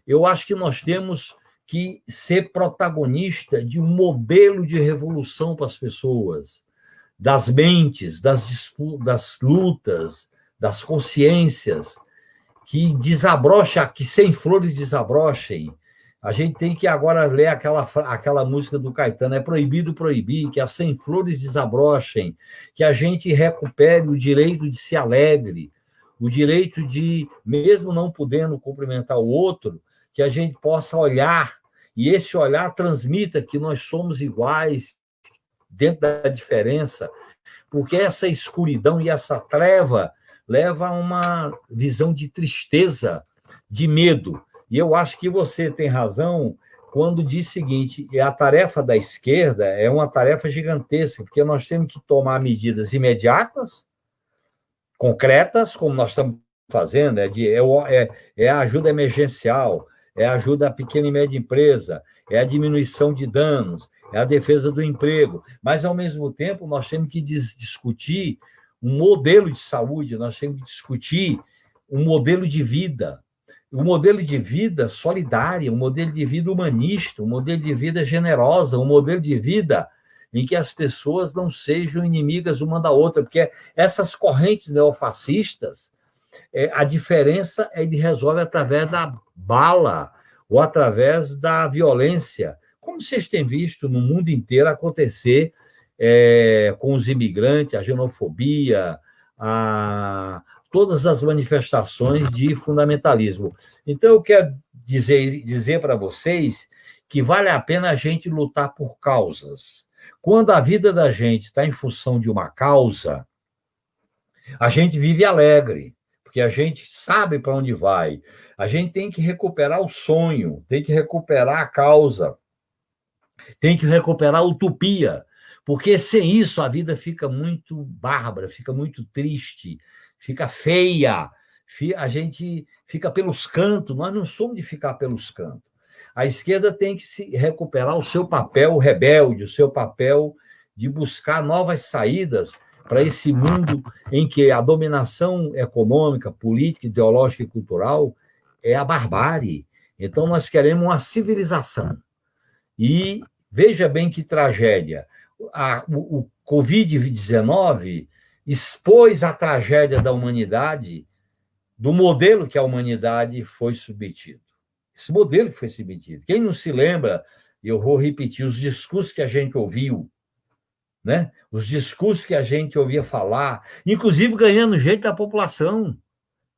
Eu acho que nós temos que ser protagonista de um modelo de revolução para as pessoas, das mentes, das lutas, das consciências, que desabrocha, que sem flores desabrochem. A gente tem que agora ler aquela música do Caetano, é proibido proibir, que as sem flores desabrochem, que a gente recupere o direito de ser alegre, o direito de, mesmo não podendo cumprimentar o outro, que a gente possa olhar, e esse olhar transmita que nós somos iguais, dentro da diferença, porque essa escuridão e essa treva leva a uma visão de tristeza, de medo. E eu acho que você tem razão quando diz o seguinte, a tarefa da esquerda é uma tarefa gigantesca, porque nós temos que tomar medidas imediatas, concretas, como nós estamos fazendo, é a ajuda emergencial, é a ajuda à pequena e média empresa, é a diminuição de danos, é a defesa do emprego, mas, ao mesmo tempo, nós temos que discutir um modelo de saúde, nós temos que discutir um modelo de vida solidário, um modelo de vida humanista, um modelo de vida generosa, um modelo de vida em que as pessoas não sejam inimigas uma da outra, porque essas correntes neofascistas, a diferença é que resolve através da bala ou através da violência, como vocês têm visto no mundo inteiro acontecer com os imigrantes, a xenofobia, todas as manifestações de fundamentalismo. Então, eu quero dizer para vocês que vale a pena a gente lutar por causas. Quando a vida da gente está em função de uma causa, a gente vive alegre, porque a gente sabe para onde vai. A gente tem que recuperar o sonho, tem que recuperar a causa, tem que recuperar a utopia, porque sem isso a vida fica muito bárbara, fica muito triste, fica feia, a gente fica pelos cantos, nós não somos de ficar pelos cantos. A esquerda tem que se recuperar o seu papel rebelde, o seu papel de buscar novas saídas para esse mundo em que a dominação econômica, política, ideológica e cultural é a barbárie. Então, nós queremos uma civilização. E veja bem que tragédia. O Covid-19 expôs a tragédia da humanidade, do modelo que a humanidade foi submetido. Esse modelo que foi submetido. Quem não se lembra, eu vou repetir, os discursos que a gente ouviu, né? Os discursos que a gente ouvia falar, inclusive ganhando jeito da população,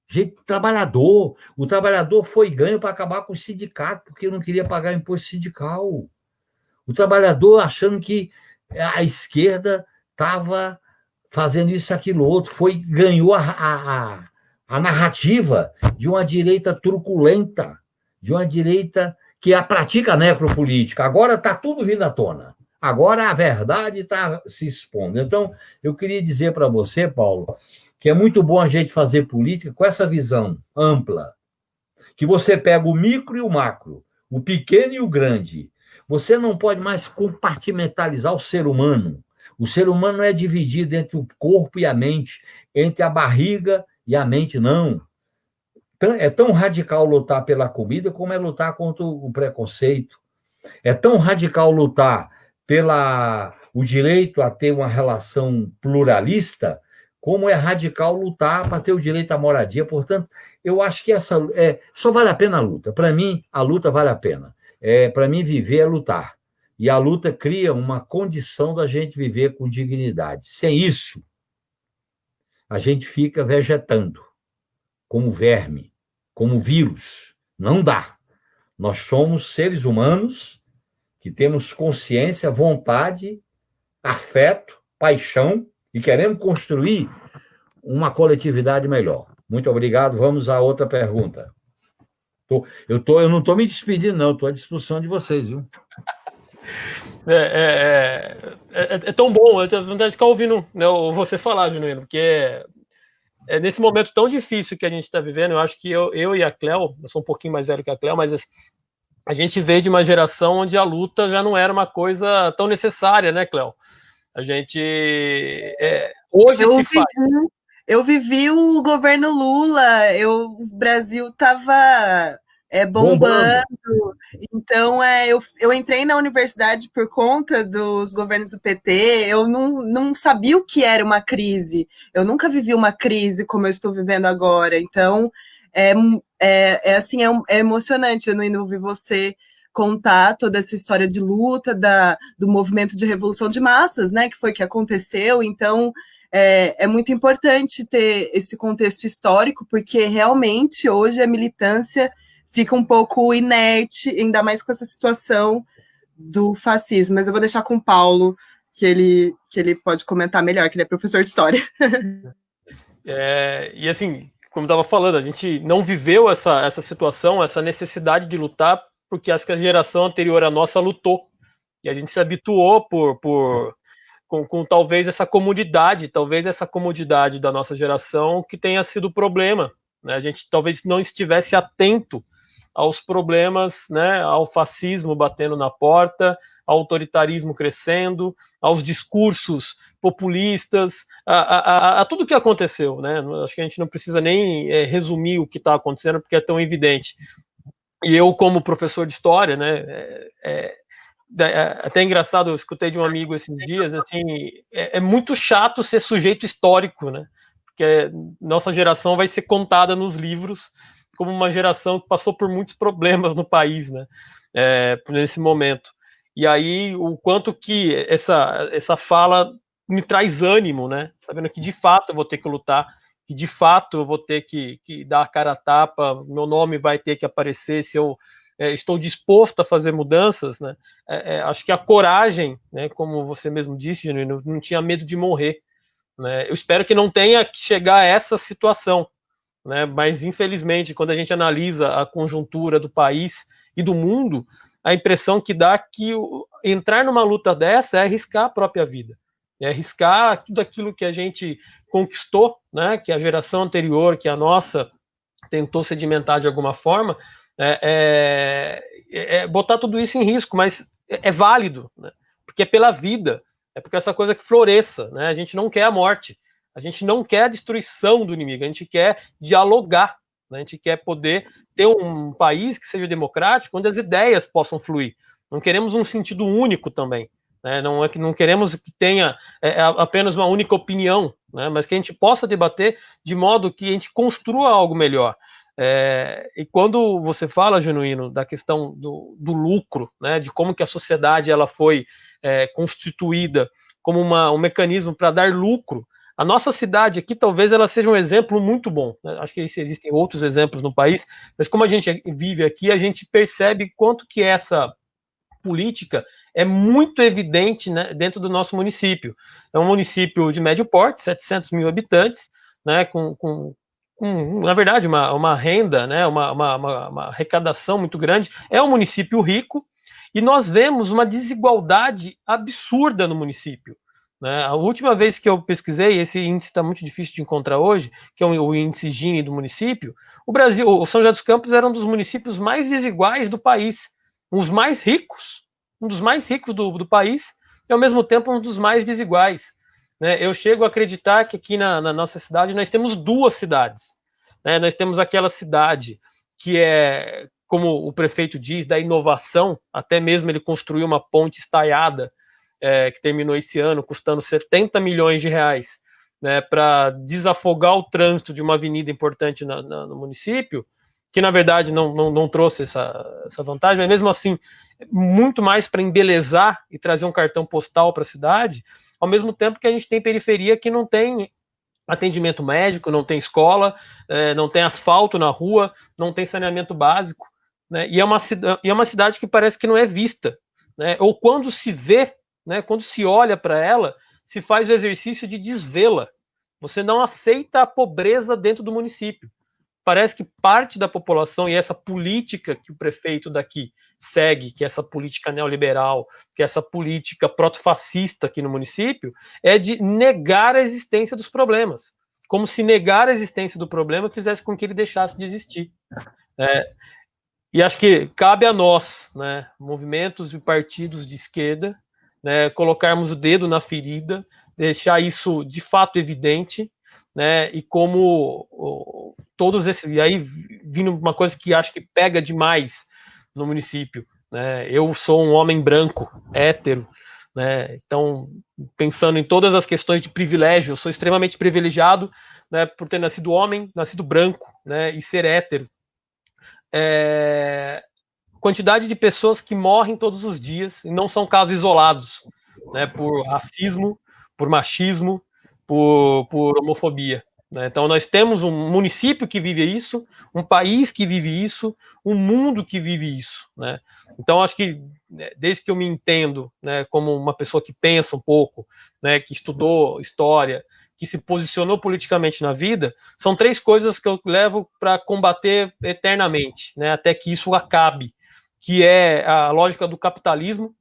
jeito trabalhador. O trabalhador foi ganho para acabar com o sindicato, porque não queria pagar imposto sindical. O trabalhador achando que a esquerda estava fazendo isso, aquilo, outro, ganhou a narrativa de uma direita truculenta, de uma direita que pratica a necropolítica. Agora está tudo vindo à tona. Agora a verdade está se expondo. Então, eu queria dizer para você, Paulo, que é muito bom a gente fazer política com essa visão ampla, que você pega o micro e o macro, o pequeno e o grande. Você não pode mais compartimentalizar o ser humano. O ser humano não é dividido entre o corpo e a mente, entre a barriga e a mente, não. É tão radical lutar pela comida como é lutar contra o preconceito. É tão radical lutar o direito a ter uma relação pluralista, como é radical lutar para ter o direito à moradia. Portanto, eu acho que só vale a pena a luta. Para mim, a luta vale a pena. Para mim, viver é lutar. E a luta cria uma condição da gente viver com dignidade. Sem isso, a gente fica vegetando, como verme, como vírus. Não dá. Nós somos seres humanos que temos consciência, vontade, afeto, paixão e queremos construir uma coletividade melhor. Muito obrigado. Vamos à outra pergunta. Eu não estou me despedindo, não. Estou à disposição de vocês, viu? É tão bom. Eu tenho vontade de ficar ouvindo, né, você falar, Genuíno, porque nesse momento tão difícil que a gente está vivendo, eu acho que eu e a Cléo, eu sou um pouquinho mais velho que a Cléo, mas a gente veio de uma geração onde a luta já não era uma coisa tão necessária, né, Cléo? A gente hoje se faz. Eu vivi o governo Lula, o Brasil estava bombando. Então, eu entrei na universidade por conta dos governos do PT, eu não sabia o que era uma crise, eu nunca vivi uma crise como eu estou vivendo agora. Então, é emocionante, eu não ouvir você contar toda essa história de luta, do movimento de revolução de massas, né, que foi que aconteceu. Então, é muito importante ter esse contexto histórico, porque realmente hoje a militância fica um pouco inerte, ainda mais com essa situação do fascismo. Mas eu vou deixar com o Paulo, que ele pode comentar melhor, que ele é professor de história. E assim, como eu estava falando, a gente não viveu essa situação, essa necessidade de lutar, porque acho que a geração anterior à nossa lutou. E a gente se habituou com talvez essa comodidade da nossa geração que tenha sido o problema, né? A gente talvez não estivesse atento aos problemas, né? Ao fascismo batendo na porta, ao autoritarismo crescendo, aos discursos populistas, a tudo que aconteceu, né? Acho que a gente não precisa nem resumir o que está acontecendo, porque é tão evidente. E eu, como professor de história, né? Até engraçado, eu escutei de um amigo esses dias, assim, é muito chato ser sujeito histórico, né? Porque nossa geração vai ser contada nos livros como uma geração que passou por muitos problemas no país, né? Nesse momento. E aí, o quanto que essa fala me traz ânimo, né? Sabendo que de fato eu vou ter que lutar, que de fato eu vou ter que dar a cara a tapa, meu nome vai ter que aparecer se eu estou disposto a fazer mudanças, né? Acho que a coragem, né, como você mesmo disse, Genuíno, não tinha medo de morrer, né? Eu espero que não tenha que chegar a essa situação, né? Mas, infelizmente, quando a gente analisa a conjuntura do país e do mundo, a impressão que dá que entrar numa luta dessa é arriscar a própria vida, é arriscar tudo aquilo que a gente conquistou, né? Que a geração anterior, que a nossa, tentou sedimentar de alguma forma, botar tudo isso em risco, mas é válido, né? Porque é pela vida, é porque essa coisa que floresça, né? A gente não quer a morte, a gente não quer a destruição do inimigo, a gente quer dialogar, né? A gente quer poder ter um país que seja democrático, onde as ideias possam fluir. Não queremos um sentido único também, né? Não é que não queremos que tenha apenas uma única opinião, né? Mas que a gente possa debater de modo que a gente construa algo melhor. E quando você fala, Genuíno, da questão do lucro, né, de como que a sociedade ela foi constituída como um mecanismo para dar lucro, a nossa cidade aqui talvez ela seja um exemplo muito bom, né? Acho que existem outros exemplos no país, mas como a gente vive aqui, a gente percebe quanto que essa política é muito evidente, né, dentro do nosso município. É um município de médio porte, 700 mil habitantes, né, na verdade, uma renda, né, uma arrecadação muito grande. É um município rico e nós vemos uma desigualdade absurda no município, né? A última vez que eu pesquisei, esse índice está muito difícil de encontrar hoje, que é o índice Gini do município, o São José dos Campos era um dos municípios mais desiguais do país, um dos mais ricos do país e, ao mesmo tempo, um dos mais desiguais, né? Eu chego a acreditar que aqui na nossa cidade nós temos duas cidades, né? Nós temos aquela cidade que é, como o prefeito diz, da inovação, até mesmo ele construiu uma ponte estaiada, que terminou esse ano, custando 70 milhões de reais, né, para desafogar o trânsito de uma avenida importante no município, que na verdade não trouxe essa vantagem, mas mesmo assim, muito mais para embelezar e trazer um cartão postal para a cidade, ao mesmo tempo que a gente tem periferia que não tem atendimento médico, não tem escola, não tem asfalto na rua, não tem saneamento básico, né? E é uma cidade que parece que não é vista, né? Ou quando se vê, né, quando se olha para ela, se faz o exercício de desvê-la. Você não aceita a pobreza dentro do município. Parece que parte da população, e essa política que o prefeito daqui segue, que é essa política neoliberal, que é essa política protofascista aqui no município, é de negar a existência dos problemas. Como se negar a existência do problema fizesse com que ele deixasse de existir. E acho que cabe a nós, né, movimentos e partidos de esquerda, né, colocarmos o dedo na ferida, deixar isso de fato evidente, né, e como todos esses, e aí vindo uma coisa que acho que pega demais no município, né, eu sou um homem branco, hétero, né, então pensando em todas as questões de privilégio, eu sou extremamente privilegiado, né, por ter nascido homem, nascido branco, né, e ser hétero. Quantidade de pessoas que morrem todos os dias, e não são casos isolados, né, por racismo, por machismo, por homofobia, né? Então nós temos um município que vive isso, um país que vive isso, um mundo que vive isso, né? Então acho que desde que eu me entendo, né, como uma pessoa que pensa um pouco, né, que estudou história, que se posicionou politicamente na vida, são três coisas que eu levo para combater eternamente, né, até que isso acabe, que é a lógica do capitalismo,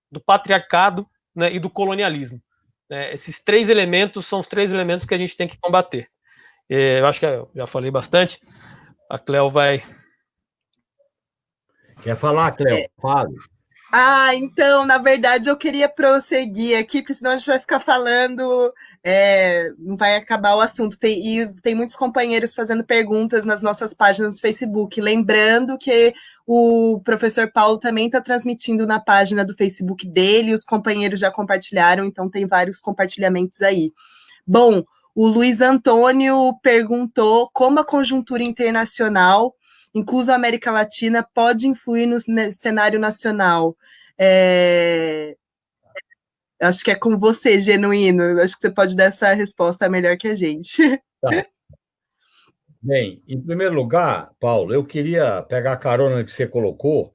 do patriarcado, né, e do colonialismo. Esses três elementos são os três elementos que a gente tem que combater. Eu acho que eu já falei bastante. A Cleo vai... Quer falar, Cleo? Fale. Então, na verdade, eu queria prosseguir aqui, porque senão a gente vai ficar falando, não vai acabar o assunto. Tem muitos companheiros fazendo perguntas nas nossas páginas do Facebook. Lembrando que o professor Paulo também está transmitindo na página do Facebook dele, os companheiros já compartilharam, então tem vários compartilhamentos aí. Bom, o Luiz Antônio perguntou como a conjuntura internacional, incluso a América Latina, pode influir no cenário nacional. Acho que é com você, Genuíno. Acho que você pode dar essa resposta melhor que a gente. Tá. Bem, em primeiro lugar, Paulo, eu queria pegar a carona que você colocou.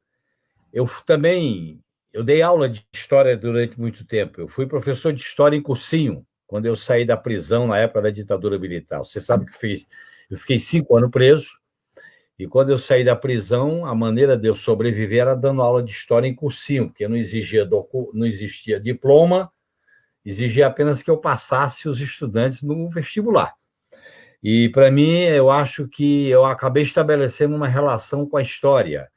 Eu dei aula de história durante muito tempo. Eu fui professor de história em cursinho, quando eu saí da prisão na época da ditadura militar. Você sabe que fiz Eu fiquei 5 anos preso, e quando eu saí da prisão, a maneira de eu sobreviver era dando aula de história em cursinho, porque não existia diploma, exigia apenas que eu passasse os estudantes no vestibular. E, para mim, eu acho que eu acabei estabelecendo uma relação com a história.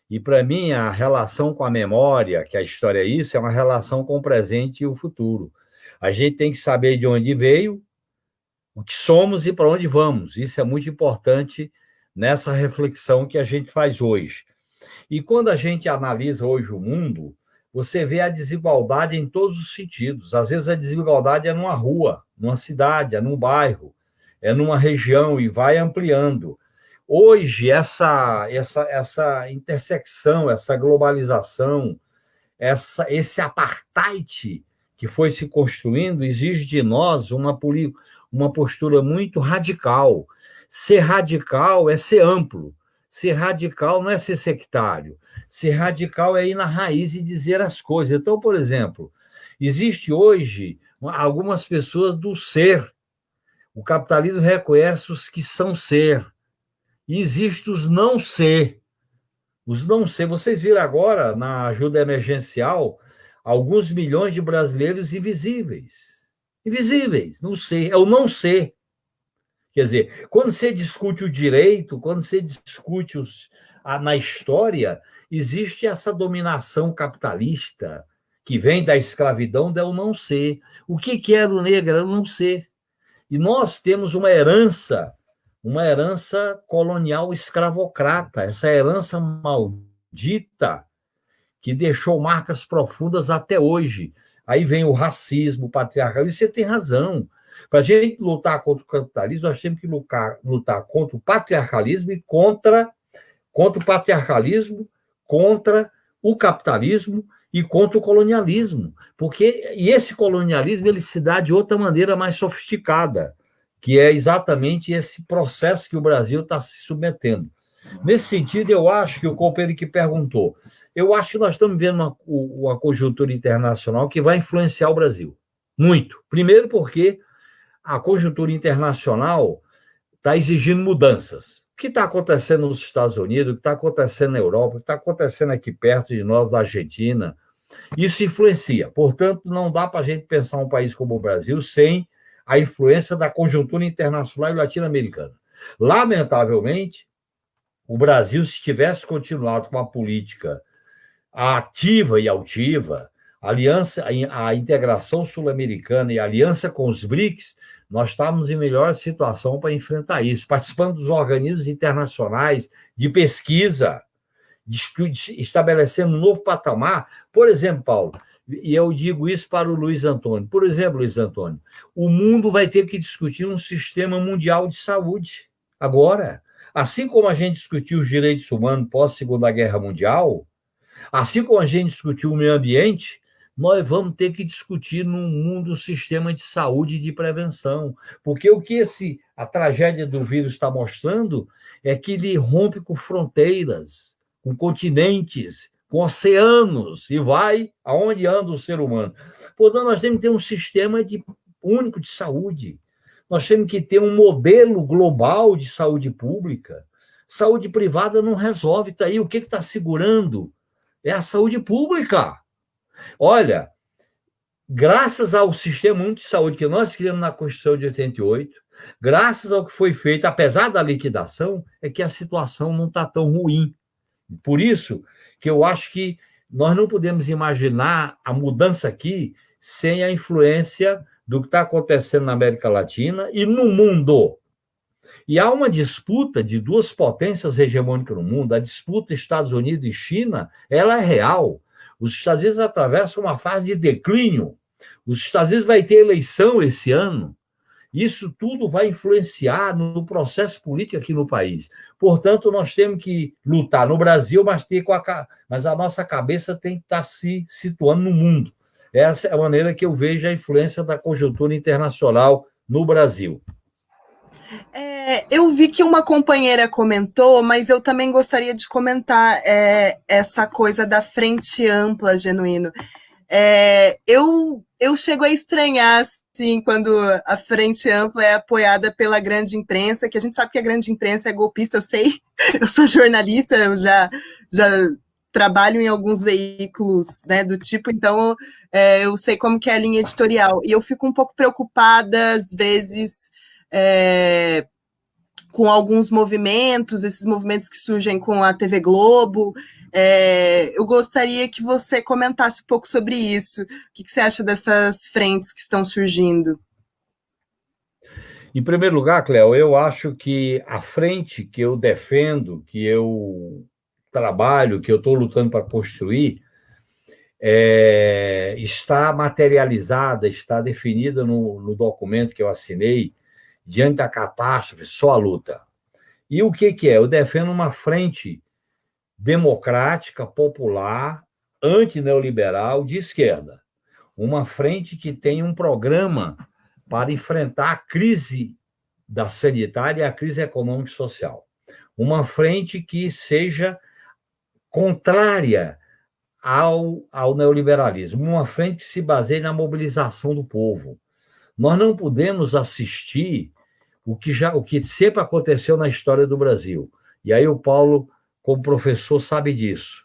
E, para mim, a relação com a memória, que a história é isso, é uma relação com o presente e o futuro. A gente tem que saber de onde veio, o que somos e para onde vamos. Isso é muito importante nessa reflexão que a gente faz hoje. E quando a gente analisa hoje o mundo, você vê a desigualdade em todos os sentidos. Às vezes a desigualdade é numa rua, numa cidade, é num bairro, é numa região e vai ampliando. Hoje, essa intersecção, essa globalização, esse apartheid que foi se construindo, exige de nós uma postura muito radical. Ser radical é ser amplo. Ser radical não é ser sectário. Ser radical é ir na raiz e dizer as coisas. Então, por exemplo, existe hoje algumas pessoas do ser. O capitalismo reconhece os que são ser. E existem os não ser. Os não ser. Vocês viram agora, na ajuda emergencial, alguns milhões de brasileiros invisíveis. Invisíveis, não ser. É o não ser. Quer dizer, quando você discute o direito, quando você discute na história, existe essa dominação capitalista que vem da escravidão, do não ser. O que era o negro? Era o não ser. E nós temos uma herança colonial escravocrata, essa herança maldita que deixou marcas profundas até hoje. Aí vem o racismo, o patriarcalismo, e você tem razão. Para a gente lutar contra o capitalismo, nós temos que lutar contra o patriarcalismo e contra o patriarcalismo, contra o capitalismo e contra o colonialismo. E esse colonialismo ele se dá de outra maneira mais sofisticada, que é exatamente esse processo que o Brasil está se submetendo. Nesse sentido, eu acho que o companheiro que perguntou, eu acho que nós estamos vivendo uma conjuntura internacional que vai influenciar o Brasil. Muito. Primeiro porque a conjuntura internacional está exigindo mudanças. O que está acontecendo nos Estados Unidos, o que está acontecendo na Europa, o que está acontecendo aqui perto de nós, da Argentina, isso influencia. Portanto, não dá para a gente pensar um país como o Brasil sem a influência da conjuntura internacional e latino-americana. Lamentavelmente, o Brasil, se tivesse continuado com uma política ativa e altiva, a integração sul-americana e a aliança com os BRICS, nós estávamos em melhor situação para enfrentar isso, participando dos organismos internacionais de pesquisa, estabelecendo um novo patamar. Por exemplo, Paulo, e eu digo isso para o Luiz Antônio, por exemplo, Luiz Antônio, o mundo vai ter que discutir um sistema mundial de saúde agora. Assim como a gente discutiu os direitos humanos pós-Segunda Guerra Mundial, assim como a gente discutiu o meio ambiente, nós vamos ter que discutir no mundo o sistema de saúde e de prevenção. Porque o que a tragédia do vírus está mostrando é que ele rompe com fronteiras, com continentes, com oceanos, e vai aonde anda o ser humano. Portanto, nós temos que ter um sistema único de saúde. Nós temos que ter um modelo global de saúde pública. Saúde privada não resolve, está aí. O que está segurando? É a saúde pública. Olha, graças ao Sistema Único de Saúde que nós criamos na Constituição de 88, graças ao que foi feito, apesar da liquidação, é que a situação não está tão ruim. Por isso que eu acho que nós não podemos imaginar a mudança aqui sem a influência do que está acontecendo na América Latina e no mundo. E há uma disputa de duas potências hegemônicas no mundo, a disputa Estados Unidos e China, ela é real. Os Estados Unidos atravessam uma fase de declínio. Os Estados Unidos vai ter eleição esse ano. Isso tudo vai influenciar no processo político aqui no país. Portanto, nós temos que lutar no Brasil, mas a nossa cabeça tem que estar se situando no mundo. Essa é a maneira que eu vejo a influência da conjuntura internacional no Brasil. Eu vi que uma companheira comentou, mas eu também gostaria de comentar essa coisa da frente ampla, Genuíno. Eu chego a estranhar sim, quando a Frente Ampla é apoiada pela grande imprensa, que a gente sabe que a grande imprensa é golpista, eu sei, eu sou jornalista, eu já trabalho em alguns veículos, né, do tipo, então eu sei como que é a linha editorial, e eu fico um pouco preocupada, às vezes, com alguns movimentos, esses movimentos que surgem com a TV Globo. Eu gostaria que você comentasse um pouco sobre isso. O que você acha dessas frentes que estão surgindo? Em primeiro lugar, Cléo, eu acho que a frente que eu defendo, que eu trabalho, que eu estou lutando para construir, está materializada, está definida no documento que eu assinei, diante da catástrofe, só a luta. E o que é? Eu defendo uma frente democrática, popular, antineoliberal, de esquerda. Uma frente que tem um programa para enfrentar a crise da sanitária e a crise econômica e social. Uma frente que seja contrária ao neoliberalismo, uma frente que se baseie na mobilização do povo. Nós não podemos assistir o que sempre aconteceu na história do Brasil. E aí o Paulo, como professor, sabe disso.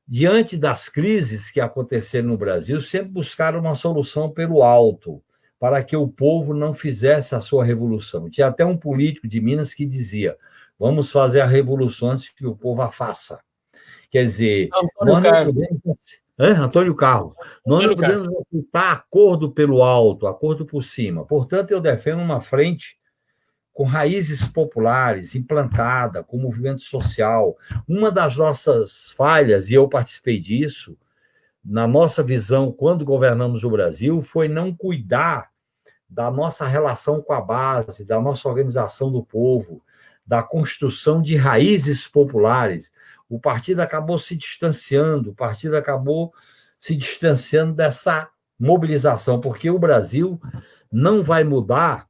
Diante das crises que aconteceram no Brasil, sempre buscaram uma solução pelo alto, para que o povo não fizesse a sua revolução. Tinha até um político de Minas que dizia: vamos fazer a revolução antes que o povo a faça. Quer dizer, nós não podemos... Antônio Carlos. Nós não podemos aceitar acordo pelo alto, acordo por cima. Portanto, eu defendo uma frente com raízes populares, implantada, com movimento social. Uma das nossas falhas, e eu participei disso, na nossa visão, quando governamos o Brasil, foi não cuidar da nossa relação com a base, da nossa organização do povo, da construção de raízes populares. O partido acabou se distanciando, dessa mobilização, porque o Brasil não vai mudar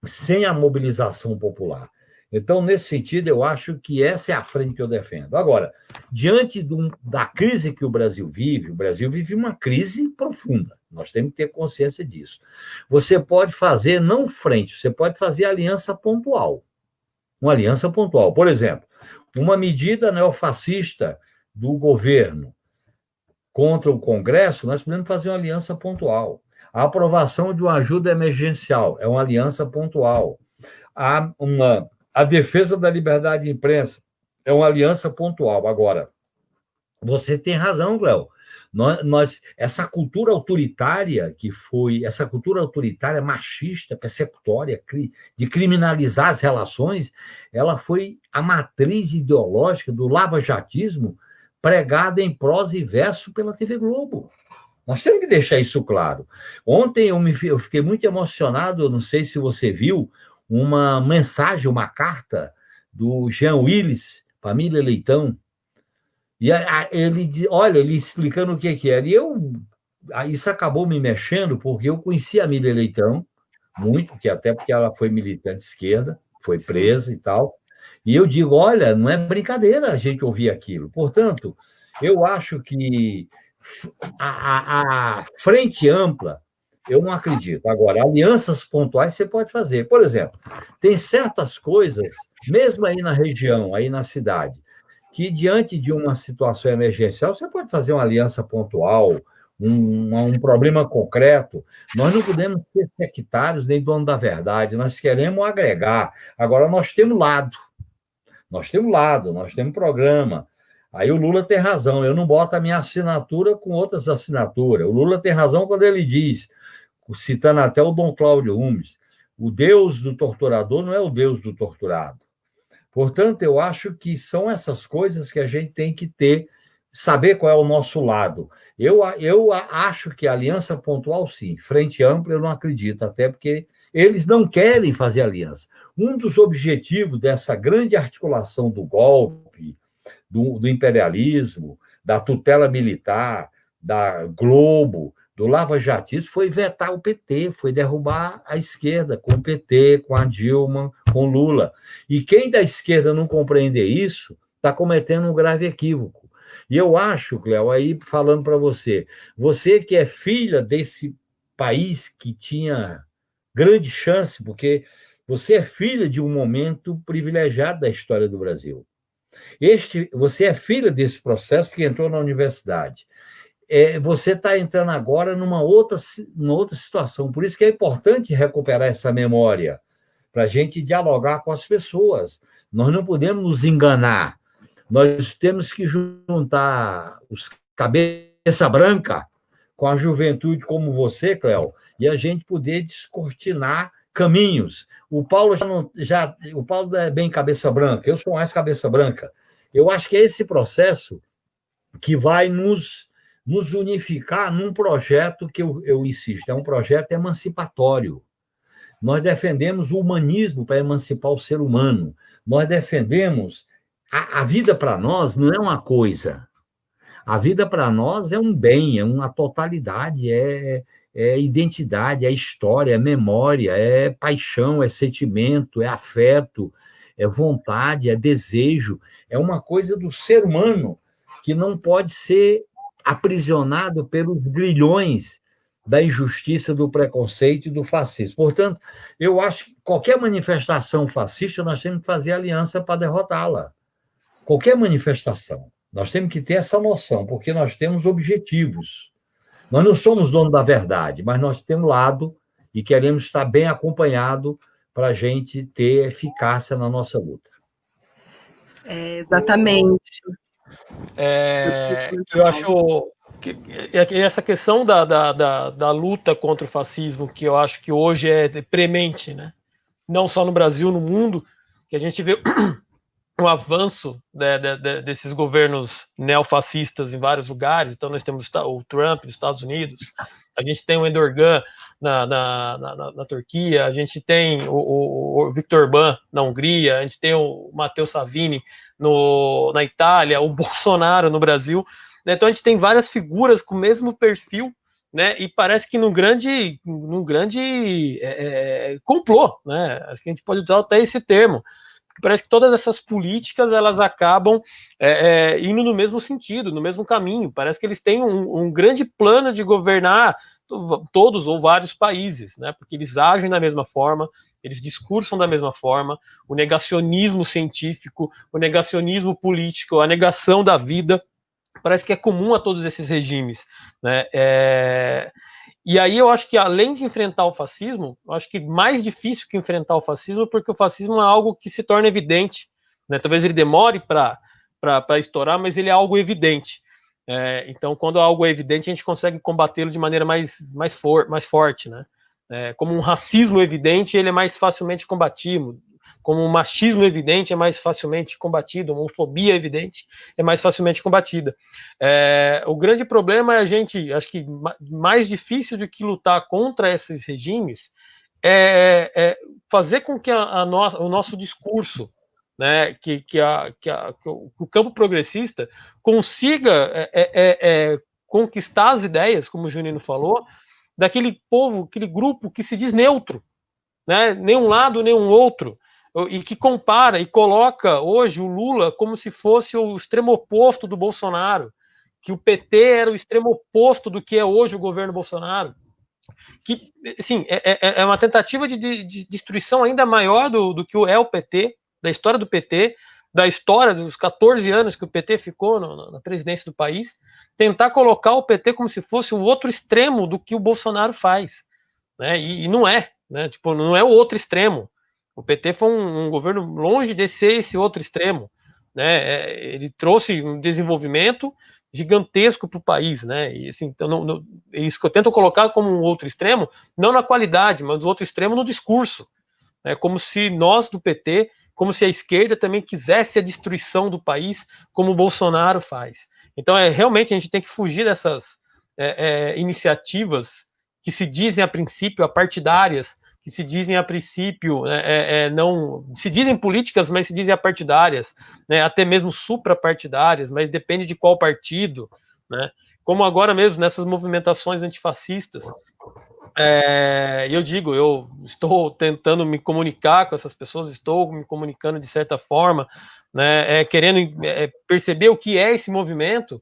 sem a mobilização popular. Então, nesse sentido, eu acho que essa é a frente que eu defendo. Agora, diante da crise que o Brasil vive uma crise profunda. Nós temos que ter consciência disso. Você pode fazer, não frente, você pode fazer aliança pontual. Uma aliança pontual. Por exemplo, uma medida neofascista do governo contra o Congresso, nós podemos fazer uma aliança pontual. A aprovação de uma ajuda emergencial é uma aliança pontual. A defesa da liberdade de imprensa é uma aliança pontual. Agora, você tem razão, Cléo. Essa cultura autoritária essa cultura autoritária machista, persecutória, de criminalizar as relações, ela foi a matriz ideológica do lavajatismo pregada em prosa e verso pela TV Globo. Nós temos que deixar isso claro. Ontem eu fiquei muito emocionado, não sei se você viu, uma mensagem, uma carta do Jean Willis, família Leitão, e ele explicando o que era. E isso acabou me mexendo, porque eu conheci a Miriam Leitão muito, até porque ela foi militante de esquerda, foi presa e tal. E eu digo, olha, não é brincadeira a gente ouvir aquilo. Portanto, eu acho que a frente ampla, eu não acredito. Agora, alianças pontuais você pode fazer. Por exemplo, tem certas coisas, mesmo aí na região, aí na cidade, que diante de uma situação emergencial, você pode fazer uma aliança pontual, um problema concreto. Nós não podemos ser sectários nem dono da verdade, nós queremos agregar. Agora, nós temos lado, nós temos programa. Aí o Lula tem razão, eu não boto a minha assinatura com outras assinaturas. O Lula tem razão quando ele diz, citando até o Dom Cláudio Umes, o Deus do torturador não é o Deus do torturado. Portanto, eu acho que são essas coisas que a gente tem que saber qual é o nosso lado. Eu acho que a aliança pontual, sim. Frente ampla, eu não acredito, até porque eles não querem fazer aliança. Um dos objetivos dessa grande articulação do golpe, do imperialismo, da tutela militar, da Globo, do lava-jatismo, foi vetar o PT, foi derrubar a esquerda, com o PT, com a Dilma, com Lula. E quem da esquerda não compreender isso, está cometendo um grave equívoco. E eu acho, Cléo, aí falando para você que é filha desse país que tinha grande chance, porque você é filha de um momento privilegiado da história do Brasil. Você é filha desse processo que entrou na universidade. Você está entrando agora numa outra situação. Por isso que é importante recuperar essa memória, para a gente dialogar com as pessoas. Nós não podemos nos enganar. Nós temos que juntar os cabeça branca com a juventude como você, Cléo, e a gente poder descortinar caminhos. O Paulo o Paulo é bem cabeça branca, eu sou mais cabeça branca. Eu acho que é esse processo que vai nos unificar num projeto que eu insisto, é um projeto emancipatório. Nós defendemos o humanismo para emancipar o ser humano. Nós defendemos a vida para nós não é uma coisa. A vida para nós é um bem, é uma totalidade, é identidade, é história, é memória, é paixão, é sentimento, é afeto, é vontade, é desejo. É uma coisa do ser humano que não pode ser aprisionado pelos grilhões da injustiça, do preconceito e do fascismo. Portanto, eu acho que qualquer manifestação fascista, nós temos que fazer aliança para derrotá-la. Qualquer manifestação. Nós temos que ter essa noção, porque nós temos objetivos. Nós não somos donos da verdade, mas nós temos lado e queremos estar bem acompanhado para a gente ter eficácia na nossa luta. Exatamente. Eu acho que essa questão da luta contra o fascismo, que eu acho que hoje é premente, né? Não só no Brasil, no mundo, que a gente vê um avanço desses governos neofascistas em vários lugares. Então nós temos o Trump nos Estados Unidos, a gente tem o Erdogan na Turquia, a gente tem o Viktor Orbán na Hungria, a gente tem o Matteo Salvini na Itália, o Bolsonaro no Brasil. Então a gente tem várias figuras com o mesmo perfil, né? E parece que num grande complô, né? Acho que a gente pode usar até esse termo. Parece que todas essas políticas elas acabam indo no mesmo sentido, no mesmo caminho. Parece que eles têm um grande plano de governar todos ou vários países, né? Porque eles agem da mesma forma, eles discursam da mesma forma, o negacionismo científico, o negacionismo político, a negação da vida, parece que é comum a todos esses regimes, né? E aí eu acho que, além de enfrentar o fascismo, eu acho que mais difícil que enfrentar o fascismo, porque o fascismo é algo que se torna evidente, né? Talvez ele demore para estourar, mas ele é algo evidente. Então, quando algo é evidente, a gente consegue combatê-lo de maneira mais forte, né? Como um racismo evidente, ele é mais facilmente combatido. Como um machismo evidente é mais facilmente combatido, uma homofobia evidente é mais facilmente combatida. O grande problema é a gente, acho que mais difícil do que lutar contra esses regimes é fazer com que o nosso discurso, né, que o campo progressista consiga conquistar as ideias, como o Junino falou, daquele povo, aquele grupo que se diz neutro, né, nem um lado nem um outro, e que compara e coloca hoje o Lula como se fosse o extremo oposto do Bolsonaro, que o PT era o extremo oposto do que é hoje o governo Bolsonaro, que, assim, é uma tentativa de destruição ainda maior do que é o PT, da história do PT, da história dos 14 anos que o PT ficou na presidência do país, tentar colocar o PT como se fosse o outro extremo do que o Bolsonaro faz, né? E não é, né? Tipo, não é o outro extremo. O PT foi um governo longe de ser esse outro extremo, né? Ele trouxe um desenvolvimento gigantesco para o país, né? E assim, então, isso que eu tento colocar como um outro extremo, não na qualidade, mas o outro extremo no discurso, né? Como se nós do PT, como se a esquerda também quisesse a destruição do país, como o Bolsonaro faz. Então, realmente a gente tem que fugir dessas iniciativas que se dizem a princípio apartidárias, que se dizem a princípio, não se dizem políticas, mas se dizem apartidárias, né, até mesmo suprapartidárias, mas depende de qual partido, né, como agora mesmo nessas movimentações antifascistas. Eu digo, eu estou tentando me comunicar com essas pessoas, estou me comunicando de certa forma, né, querendo perceber o que é esse movimento,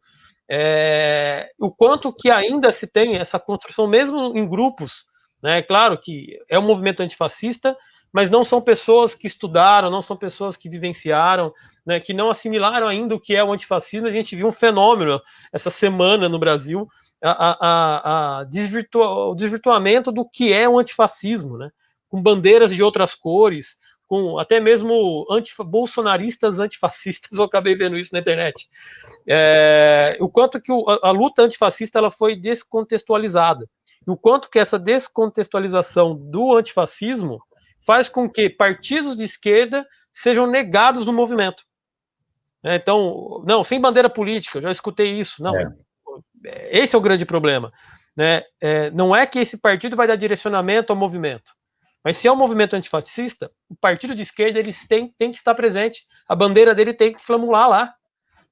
o quanto que ainda se tem essa construção, mesmo em grupos, né? Claro que é um movimento antifascista, mas não são pessoas que estudaram, não são pessoas que vivenciaram, né, que não assimilaram ainda o que é o antifascismo. A gente viu um fenômeno essa semana no Brasil, o desvirtuamento do que é o antifascismo, né, com bandeiras de outras cores, com até mesmo bolsonaristas antifascistas. Eu acabei vendo isso na internet. O quanto que a luta antifascista ela foi descontextualizada, e o quanto que essa descontextualização do antifascismo faz com que partidos de esquerda sejam negados no movimento. Então, não, sem bandeira política, eu já escutei isso. Não, esse é o grande problema. Né? Não é que esse partido vai dar direcionamento ao movimento, mas se é um movimento antifascista, o partido de esquerda eles tem que estar presente, a bandeira dele tem que flamular lá.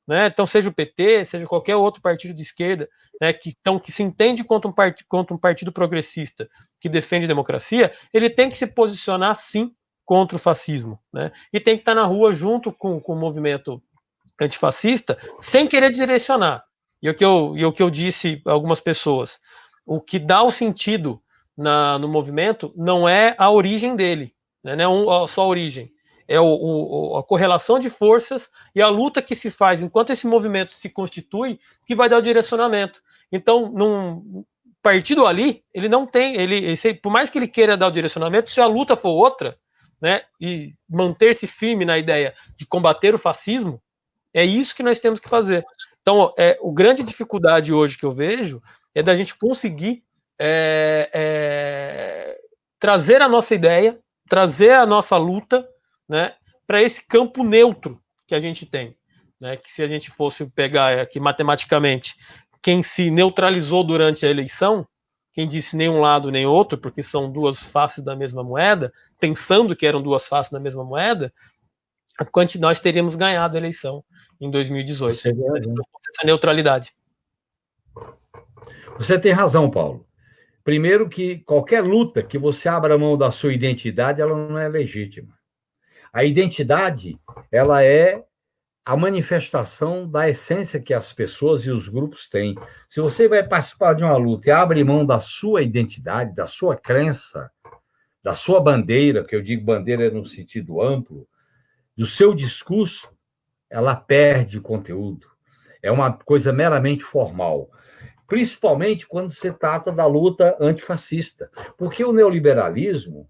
Né? Então, seja o PT, seja qualquer outro partido de esquerda, né, que se entende contra um partido progressista que defende a democracia, ele tem que se posicionar, sim, contra o fascismo. Né? E tem que estar na rua junto com o movimento antifascista, sem querer direcionar. E o que eu disse a algumas pessoas, o que dá o sentido no movimento não é a origem dele, né? Não é só a origem, é a correlação de forças e a luta que se faz enquanto esse movimento se constitui, que vai dar o direcionamento. Então, num partido ali, ele não tem, por mais que ele queira dar o direcionamento, se a luta for outra, né, e manter-se firme na ideia de combater o fascismo, é isso que nós temos que fazer. Então, a grande dificuldade hoje que eu vejo é da gente conseguir trazer a nossa ideia, trazer a nossa luta, né, para esse campo neutro que a gente tem. Né, que se a gente fosse pegar aqui matematicamente quem se neutralizou durante a eleição, quem disse nem um lado nem outro, porque são duas faces da mesma moeda, pensando que eram duas faces da mesma moeda, nós teríamos ganhado a eleição em 2018. Essa neutralidade. Você tem razão, Paulo. Primeiro que qualquer luta que você abra mão da sua identidade, ela não é legítima. A identidade, ela é a manifestação da essência que as pessoas e os grupos têm. Se você vai participar de uma luta e abre mão da sua identidade, da sua crença, da sua bandeira, que eu digo bandeira no sentido amplo, do seu discurso, ela perde conteúdo. É uma coisa meramente formal. Principalmente quando se trata da luta antifascista. Porque o neoliberalismo,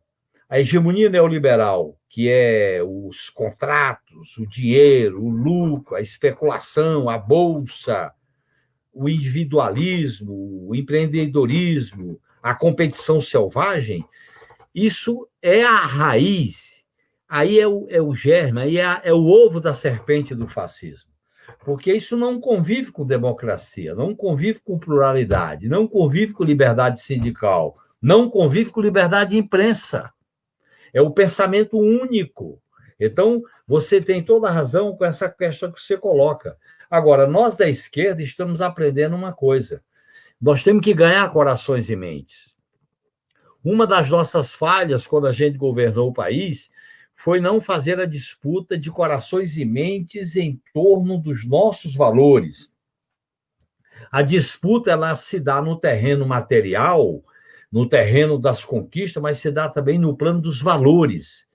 a hegemonia neoliberal, que é os contratos, o dinheiro, o lucro, a especulação, a bolsa, o individualismo, o empreendedorismo, a competição selvagem, isso é a raiz, aí é o germe, aí é o ovo da serpente do fascismo. Porque isso não convive com democracia, não convive com pluralidade, não convive com liberdade sindical, não convive com liberdade de imprensa. É o pensamento único. Então, você tem toda a razão com essa questão que você coloca. Agora, nós da esquerda estamos aprendendo uma coisa. Nós temos que ganhar corações e mentes. Uma das nossas falhas, quando a gente governou o país, foi não fazer a disputa de corações e mentes em torno dos nossos valores. A disputa, ela se dá no terreno material, no terreno das conquistas, mas se dá também no plano dos valores.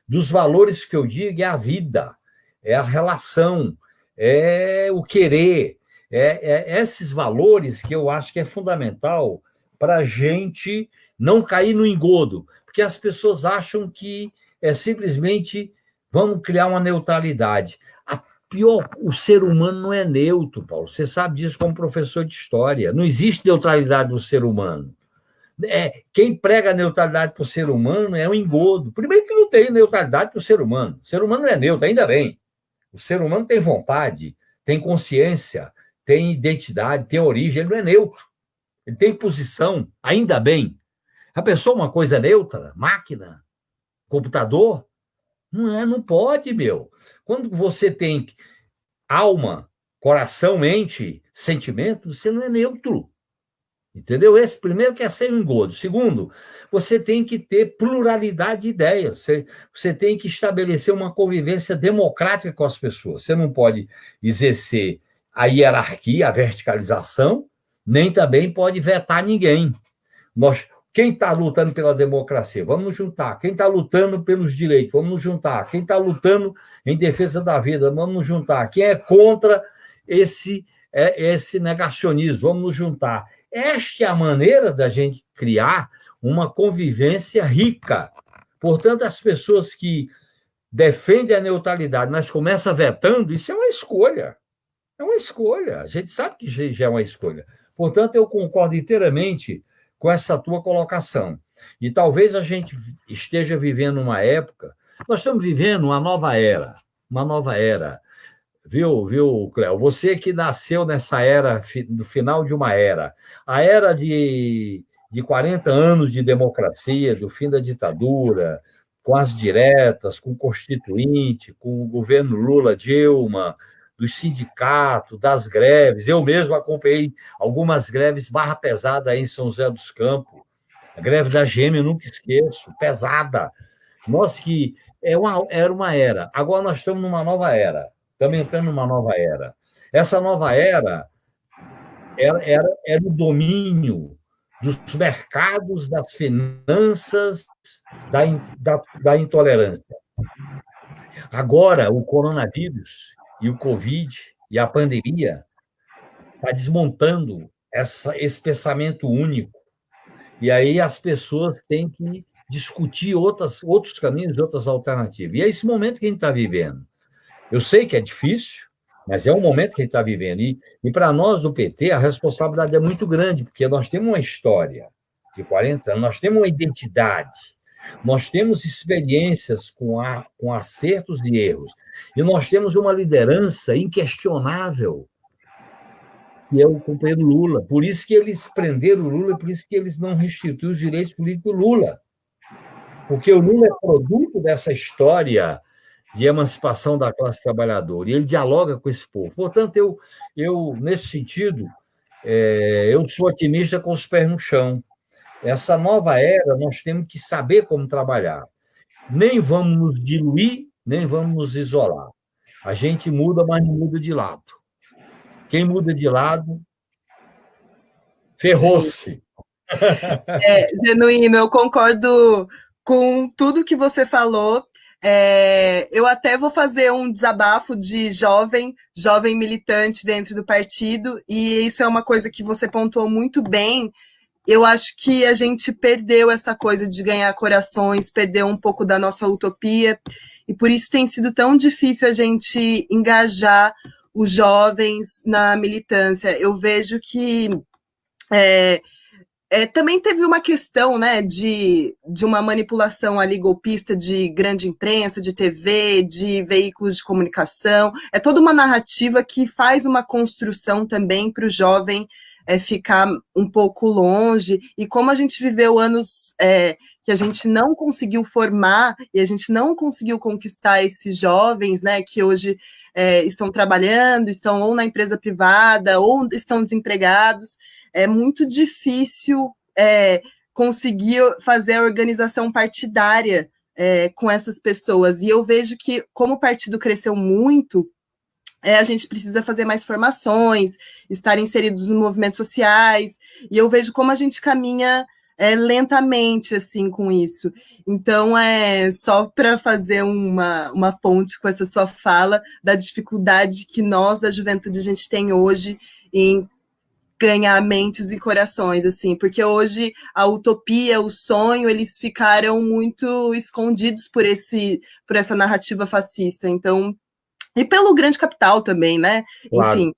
Dos valores que eu digo é a vida, é a relação, é o querer, esses valores que eu acho que é fundamental para a gente não cair no engodo, porque as pessoas acham que é simplesmente vamos criar uma neutralidade. O ser humano não é neutro, Paulo. Você sabe disso como professor de história. Não existe neutralidade no ser humano. Quem prega a neutralidade para o ser humano é um engodo. Primeiro que não tem neutralidade para o ser humano. O ser humano não é neutro, ainda bem. O ser humano tem vontade, tem consciência, tem identidade, tem origem. Ele não é neutro. Ele tem posição, ainda bem. A pessoa uma coisa neutra, máquina, computador, não pode, meu. Quando você tem alma, coração, mente, sentimento, você não é neutro. Entendeu? Esse primeiro que é ser um engodo. Segundo, você tem que ter pluralidade de ideias. Você tem que estabelecer uma convivência democrática com as pessoas. Você não pode exercer a hierarquia, a verticalização, nem também pode vetar ninguém. Quem está lutando pela democracia? Vamos nos juntar. Quem está lutando pelos direitos? Vamos nos juntar. Quem está lutando em defesa da vida? Vamos nos juntar. Quem é contra esse negacionismo? Vamos nos juntar. Esta é a maneira da gente criar uma convivência rica. Portanto, as pessoas que defendem a neutralidade, mas começam vetando, isso é uma escolha. É uma escolha. A gente sabe que já é uma escolha. Portanto, eu concordo inteiramente com essa tua colocação. E talvez a gente esteja vivendo uma época, nós estamos vivendo uma nova era, viu, Cléo? Você que nasceu nessa era, no final de uma era, a era de 40 anos de democracia, do fim da ditadura, com as diretas, com o Constituinte, com o governo Lula, Dilma, dos sindicatos, das greves. Eu mesmo acompanhei algumas greves barra pesada aí em São José dos Campos. A greve da GM, eu nunca esqueço, pesada. Nossa, que era uma era. Agora nós estamos numa nova era. Estamos entrando numa nova era. Essa nova era era o domínio dos mercados, das finanças, da intolerância. Agora, o coronavírus e o Covid e a pandemia está desmontando esse pensamento único. E aí as pessoas têm que discutir outros caminhos, outras alternativas. E é esse momento que a gente está vivendo. Eu sei que é difícil, mas é um momento que a gente está vivendo. E para nós do PT, a responsabilidade é muito grande, porque nós temos uma história de 40 anos, nós temos uma identidade, nós temos experiências com acertos e erros, e nós temos uma liderança inquestionável, que é o companheiro Lula. Por isso que eles prenderam o Lula, por isso que eles não restituíram os direitos políticos do Lula. Porque o Lula é produto dessa história de emancipação da classe trabalhadora, e ele dialoga com esse povo. Portanto, eu nesse sentido, eu sou otimista com os pés no chão. Essa nova era, nós temos que saber como trabalhar. Nem vamos nos diluir, nem vamos nos isolar. A gente muda, mas não muda de lado. Quem muda de lado, ferrou-se. Genuíno, eu concordo com tudo que você falou. Eu até vou fazer um desabafo de jovem militante dentro do partido, e isso é uma coisa que você pontuou muito bem. Eu acho que a gente perdeu essa coisa de ganhar corações, perdeu um pouco da nossa utopia, e por isso tem sido tão difícil a gente engajar os jovens na militância. Eu vejo que também teve uma questão, né, de uma manipulação ali golpista de grande imprensa, de TV, de veículos de comunicação. É toda uma narrativa que faz uma construção também para o jovem ficar um pouco longe. E como a gente viveu anos que a gente não conseguiu formar e a gente não conseguiu conquistar esses jovens, né, que hoje estão trabalhando, estão ou na empresa privada ou estão desempregados, é muito difícil conseguir fazer a organização partidária com essas pessoas. E eu vejo que, como o partido cresceu muito, a gente precisa fazer mais formações, estar inseridos nos movimentos sociais, e eu vejo como a gente caminha lentamente assim com isso. Então, só para fazer uma ponte com essa sua fala da dificuldade que nós, da juventude, a gente tem hoje em ganhar mentes e corações, assim, porque hoje a utopia, o sonho, eles ficaram muito escondidos por essa narrativa fascista. Então, e pelo grande capital também, né? Claro. Enfim,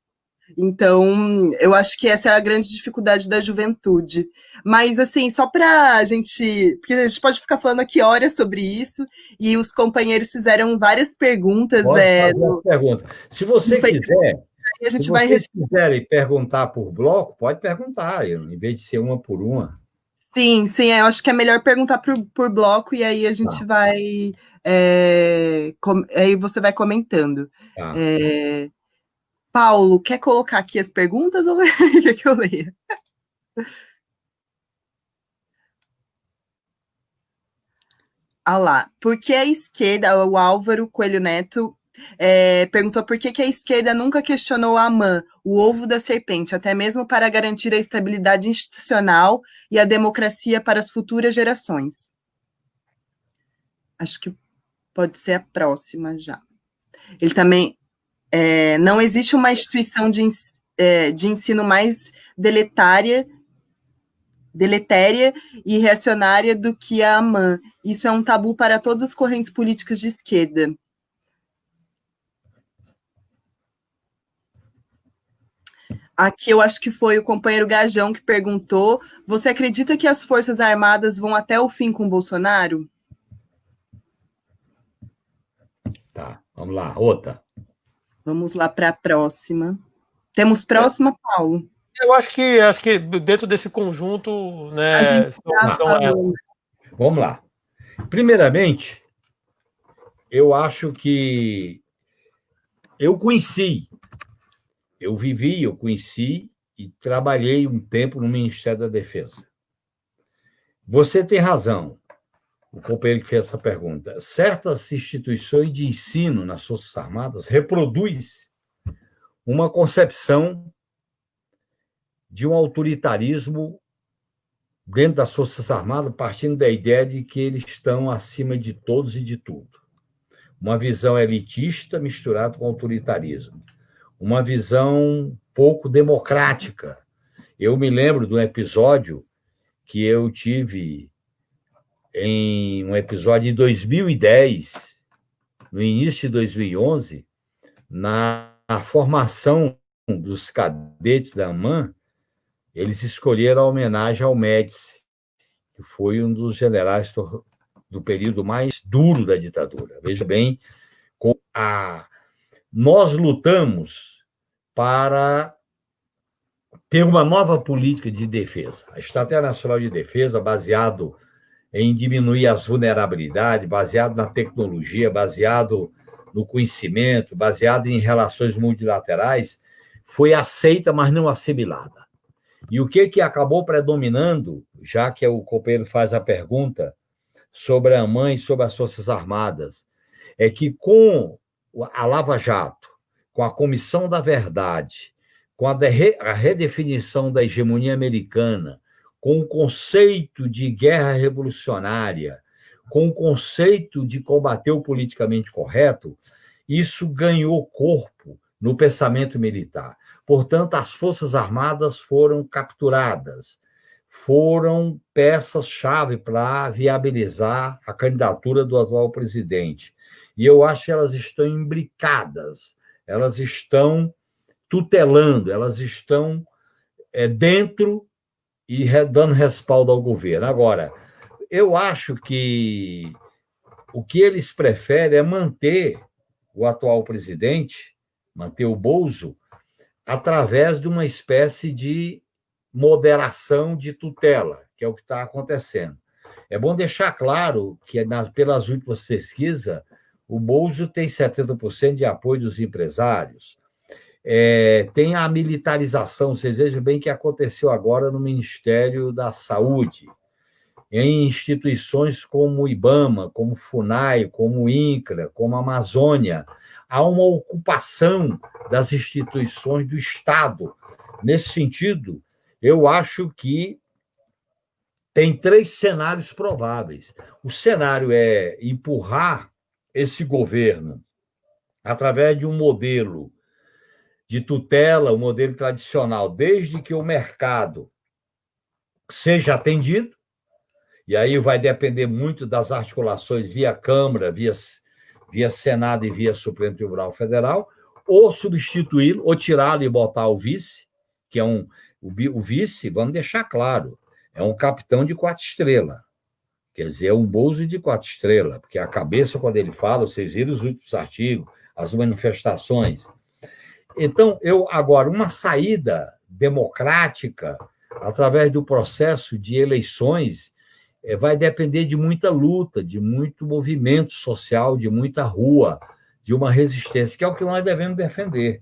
então, eu acho que essa é a grande dificuldade da juventude. Mas, assim, só para a gente... Porque a gente pode ficar falando aqui horas sobre isso, e os companheiros fizeram várias perguntas. Pode fazer as perguntas. Se você quiser, a gente se vai vocês quiserem perguntar por bloco, pode perguntar, em vez de ser uma por uma. Sim, eu acho que é melhor perguntar por bloco, e aí a gente vai... aí você vai comentando. Tá. Paulo, quer colocar aqui as perguntas ou quer que eu leia? Ah lá, porque a esquerda, o Álvaro Coelho Neto Perguntou por que a esquerda nunca questionou a AMAN, o ovo da serpente, até mesmo para garantir a estabilidade institucional e a democracia para as futuras gerações. Acho que pode ser a próxima já. Ele também... não existe uma instituição de ensino mais deletéria e reacionária do que a AMAN. Isso é um tabu para todas as correntes políticas de esquerda. Aqui eu acho que foi o companheiro Gajão que perguntou: você acredita que as Forças Armadas vão até o fim com o Bolsonaro? Tá, vamos lá, outra. Vamos lá para a próxima. Temos próxima, Paulo? Eu acho que dentro desse conjunto, né, vamos lá. Primeiramente, eu acho que eu conheci e trabalhei um tempo no Ministério da Defesa. Você tem razão, o companheiro que fez essa pergunta. Certas instituições de ensino nas Forças Armadas reproduz uma concepção de um autoritarismo dentro das Forças Armadas, partindo da ideia de que eles estão acima de todos e de tudo. Uma visão elitista misturada com autoritarismo. Uma visão pouco democrática. Eu me lembro de um episódio que eu tive em 2010, no início de 2011, na formação dos cadetes da AMAN, eles escolheram a homenagem ao Médici, que foi um dos generais do período mais duro da ditadura. Veja bem, nós lutamos para ter uma nova política de defesa. A Estratégia Nacional de Defesa, baseado em diminuir as vulnerabilidades, baseado na tecnologia, baseado no conhecimento, baseado em relações multilaterais, foi aceita, mas não assimilada. E o que acabou predominando, já que o companheiro faz a pergunta sobre a AMAN e sobre as Forças Armadas, é que com a Lava Jato, com a Comissão da Verdade, com a redefinição da hegemonia americana, com o conceito de guerra revolucionária, com o conceito de combater o politicamente correto, isso ganhou corpo no pensamento militar. Portanto, as Forças Armadas foram capturadas, foram peças-chave para viabilizar a candidatura do atual presidente. E eu acho que elas estão imbricadas, elas estão tutelando, elas estão dentro e dando respaldo ao governo. Agora, eu acho que o que eles preferem é manter o atual presidente, manter o Bozo, através de uma espécie de moderação de tutela, que é o que está acontecendo. É bom deixar claro que, pelas últimas pesquisas, o Bozo tem 70% de apoio dos empresários. Tem a militarização, vocês vejam bem que aconteceu agora no Ministério da Saúde, em instituições como o IBAMA, como o FUNAI, como o INCRA, como a Amazônia. Há uma ocupação das instituições do Estado. Nesse sentido, eu acho que tem 3 cenários prováveis. O cenário é empurrar esse governo através de um modelo de tutela, o modelo tradicional, desde que o mercado seja atendido, e aí vai depender muito das articulações via Câmara, via Senado e via Supremo Tribunal Federal, ou substituí-lo, ou tirá-lo e botar o vice, que é o vice, vamos deixar claro, é um capitão de 4 estrelas. Quer dizer, é um Bozo de 4 estrelas, porque a cabeça, quando ele fala, vocês viram os últimos artigos, as manifestações. Então, agora, uma saída democrática, através do processo de eleições, vai depender de muita luta, de muito movimento social, de muita rua, de uma resistência, que é o que nós devemos defender.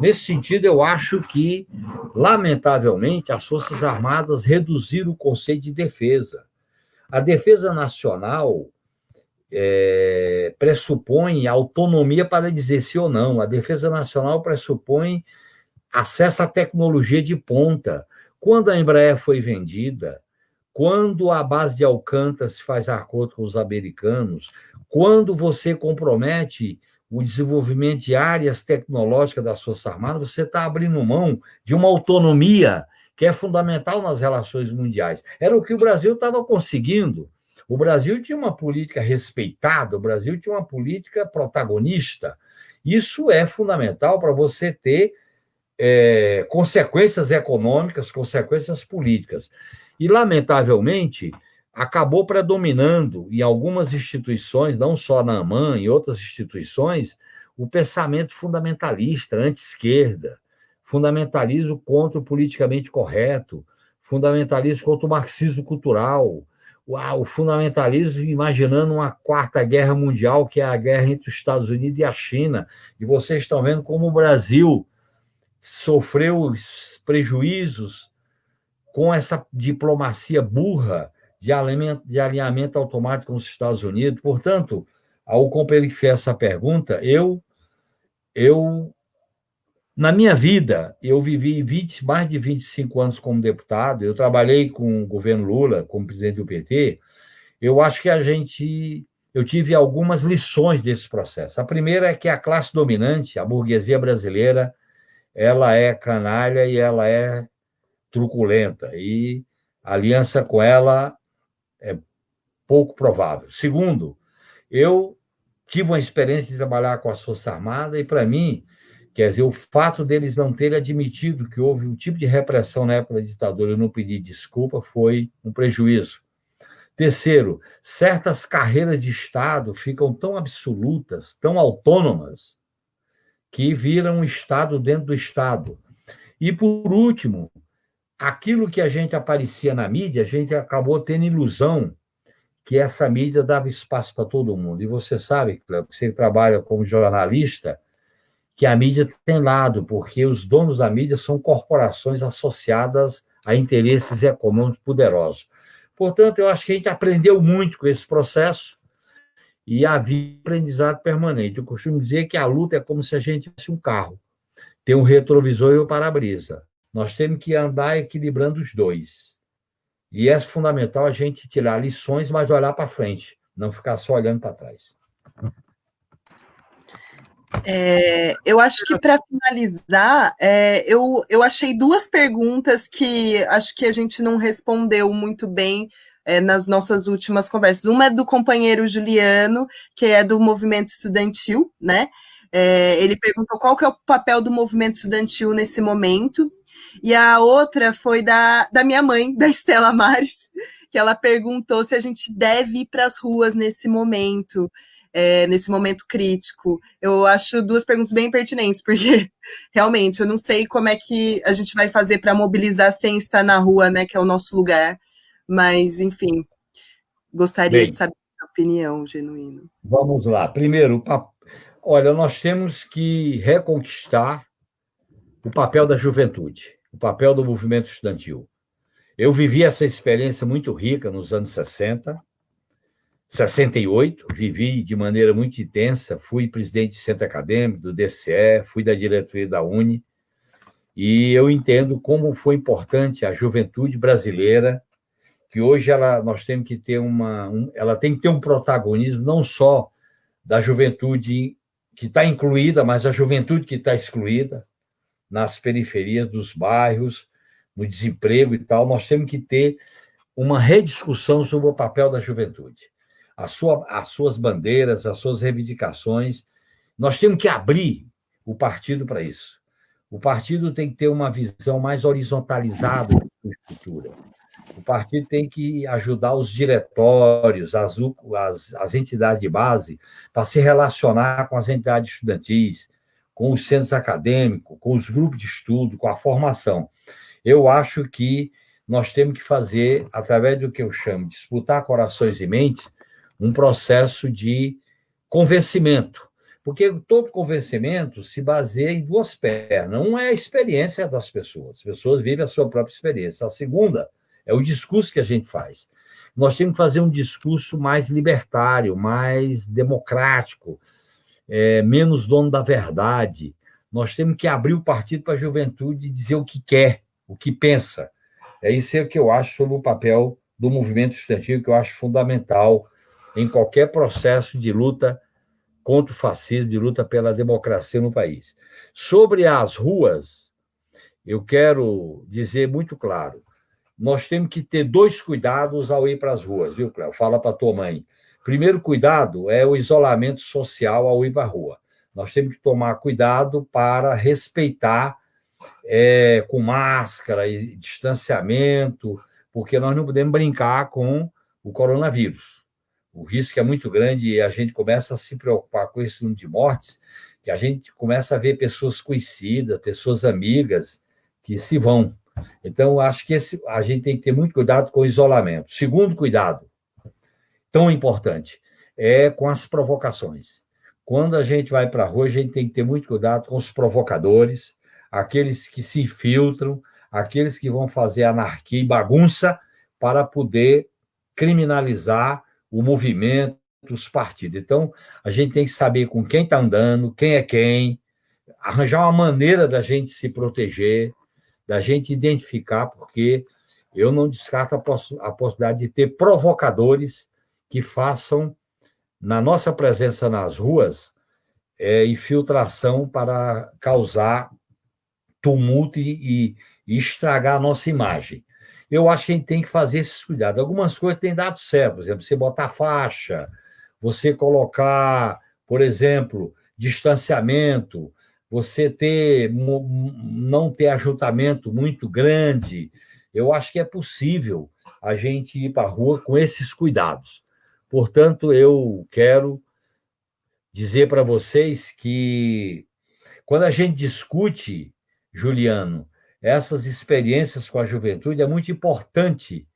Nesse sentido, eu acho que, lamentavelmente, as Forças Armadas reduziram o conceito de defesa. A defesa nacional pressupõe autonomia para dizer sim ou não. A defesa nacional pressupõe acesso à tecnologia de ponta. Quando a Embraer foi vendida, quando a base de Alcântara se faz acordo com os americanos, quando você compromete o desenvolvimento de áreas tecnológicas das Forças Armadas, você está abrindo mão de uma autonomia que é fundamental nas relações mundiais. Era o que o Brasil estava conseguindo. O Brasil tinha uma política respeitada, o Brasil tinha uma política protagonista. Isso é fundamental para você ter consequências econômicas, consequências políticas. E, lamentavelmente, acabou predominando em algumas instituições, não só na AMAN, em outras instituições, o pensamento fundamentalista, anti-esquerda, fundamentalismo contra o politicamente correto, fundamentalismo contra o marxismo cultural, o fundamentalismo imaginando uma quarta guerra mundial, que é a guerra entre os Estados Unidos e a China. E vocês estão vendo como o Brasil sofreu prejuízos com essa diplomacia burra de alinhamento automático com os Estados Unidos. Portanto, ao companheiro que fez essa pergunta, na minha vida, eu vivi mais de 25 anos como deputado, eu trabalhei com o governo Lula, como presidente do PT, eu acho que eu tive algumas lições desse processo. A primeira é que a classe dominante, a burguesia brasileira, ela é canalha e ela é truculenta, e a aliança com ela é pouco provável. Segundo, eu tive uma experiência de trabalhar com as Forças Armadas, e, para mim, quer dizer, o fato deles não terem admitido que houve um tipo de repressão na época da ditadura e não pedir desculpa foi um prejuízo. Terceiro, certas carreiras de Estado ficam tão absolutas, tão autônomas, que viram um Estado dentro do Estado. E, por último, aquilo que a gente aparecia na mídia, a gente acabou tendo ilusão que essa mídia dava espaço para todo mundo. E você sabe, Cléber, que você trabalha como jornalista, que a mídia tem lado, porque os donos da mídia são corporações associadas a interesses econômicos poderosos. Portanto, eu acho que a gente aprendeu muito com esse processo e havia aprendizado permanente. Eu costumo dizer que a luta é como se a gente tivesse um carro, tem um retrovisor e o para-brisa. Nós temos que andar equilibrando os dois. E é fundamental a gente tirar lições, mas olhar para frente, não ficar só olhando para trás. Eu acho que, para finalizar, eu achei duas perguntas que acho que a gente não respondeu muito bem nas nossas últimas conversas. Uma é do companheiro Juliano, que é do movimento estudantil, né? Ele perguntou qual que é o papel do movimento estudantil nesse momento. E a outra foi da minha mãe, da Estela Mares, que ela perguntou se a gente deve ir para as ruas nesse momento crítico. Eu acho duas perguntas bem pertinentes, porque realmente eu não sei como é que a gente vai fazer para mobilizar sem estar na rua, né, que é o nosso lugar. Mas, enfim, gostaria de saber a sua opinião, Genuíno. Vamos lá. Primeiro, olha, nós temos que reconquistar o papel da juventude, o papel do movimento estudantil. Eu vivi essa experiência muito rica nos anos 60, 68, vivi de maneira muito intensa, fui presidente de centro acadêmico, do DCE, fui da diretoria da UNE, e eu entendo como foi importante a juventude brasileira, que hoje nós temos que ter ela tem que ter um protagonismo não só da juventude que está incluída, mas a juventude que está excluída, nas periferias dos bairros, no desemprego e tal. Nós temos que ter uma rediscussão sobre o papel da juventude, as suas bandeiras, as suas reivindicações. Nós temos que abrir o partido para isso. O partido tem que ter uma visão mais horizontalizada da sua estrutura. O partido tem que ajudar os diretórios, as entidades de base, para se relacionar com as entidades estudantis, com os centros acadêmicos, com os grupos de estudo, com a formação. Eu acho que nós temos que fazer, através do que eu chamo de disputar corações e mentes, um processo de convencimento. Porque todo convencimento se baseia em duas pernas. Um é a experiência das pessoas. As pessoas vivem a sua própria experiência. A segunda é o discurso que a gente faz. Nós temos que fazer um discurso mais libertário, mais democrático, menos dono da verdade. Nós temos que abrir o partido para a juventude e dizer o que quer, o que pensa. É isso que eu acho sobre o papel do movimento estudantil, que eu acho fundamental em qualquer processo de luta contra o fascismo, de luta pela democracia no país. Sobre as ruas, eu quero dizer muito claro, nós temos que ter 2 cuidados ao ir para as ruas, viu, Cléo? Fala para a tua mãe. Primeiro cuidado é o isolamento social ao ir para a rua. Nós temos que tomar cuidado para respeitar com máscara e distanciamento, porque nós não podemos brincar com o coronavírus. O risco é muito grande e a gente começa a se preocupar com esse número de mortes, que a gente começa a ver pessoas conhecidas, pessoas amigas que se vão. Então, acho que a gente tem que ter muito cuidado com o isolamento. Segundo cuidado, tão importante, é com as provocações. Quando a gente vai para a rua, a gente tem que ter muito cuidado com os provocadores, aqueles que se infiltram, aqueles que vão fazer anarquia e bagunça para poder criminalizar o movimento, os partidos. Então, a gente tem que saber com quem está andando, quem é quem, arranjar uma maneira da gente se proteger, da gente identificar, porque eu não descarto a possibilidade de ter provocadores que façam, na nossa presença nas ruas, infiltração para causar tumulto e estragar a nossa imagem. Eu acho que a gente tem que fazer esses cuidados. Algumas coisas têm dado certo, por exemplo, você botar faixa, você colocar, por exemplo, distanciamento, você não ter ajuntamento muito grande. Eu acho que é possível a gente ir para a rua com esses cuidados. Portanto, eu quero dizer para vocês que, quando a gente discute, Juliano, essas experiências com a juventude, é muito importante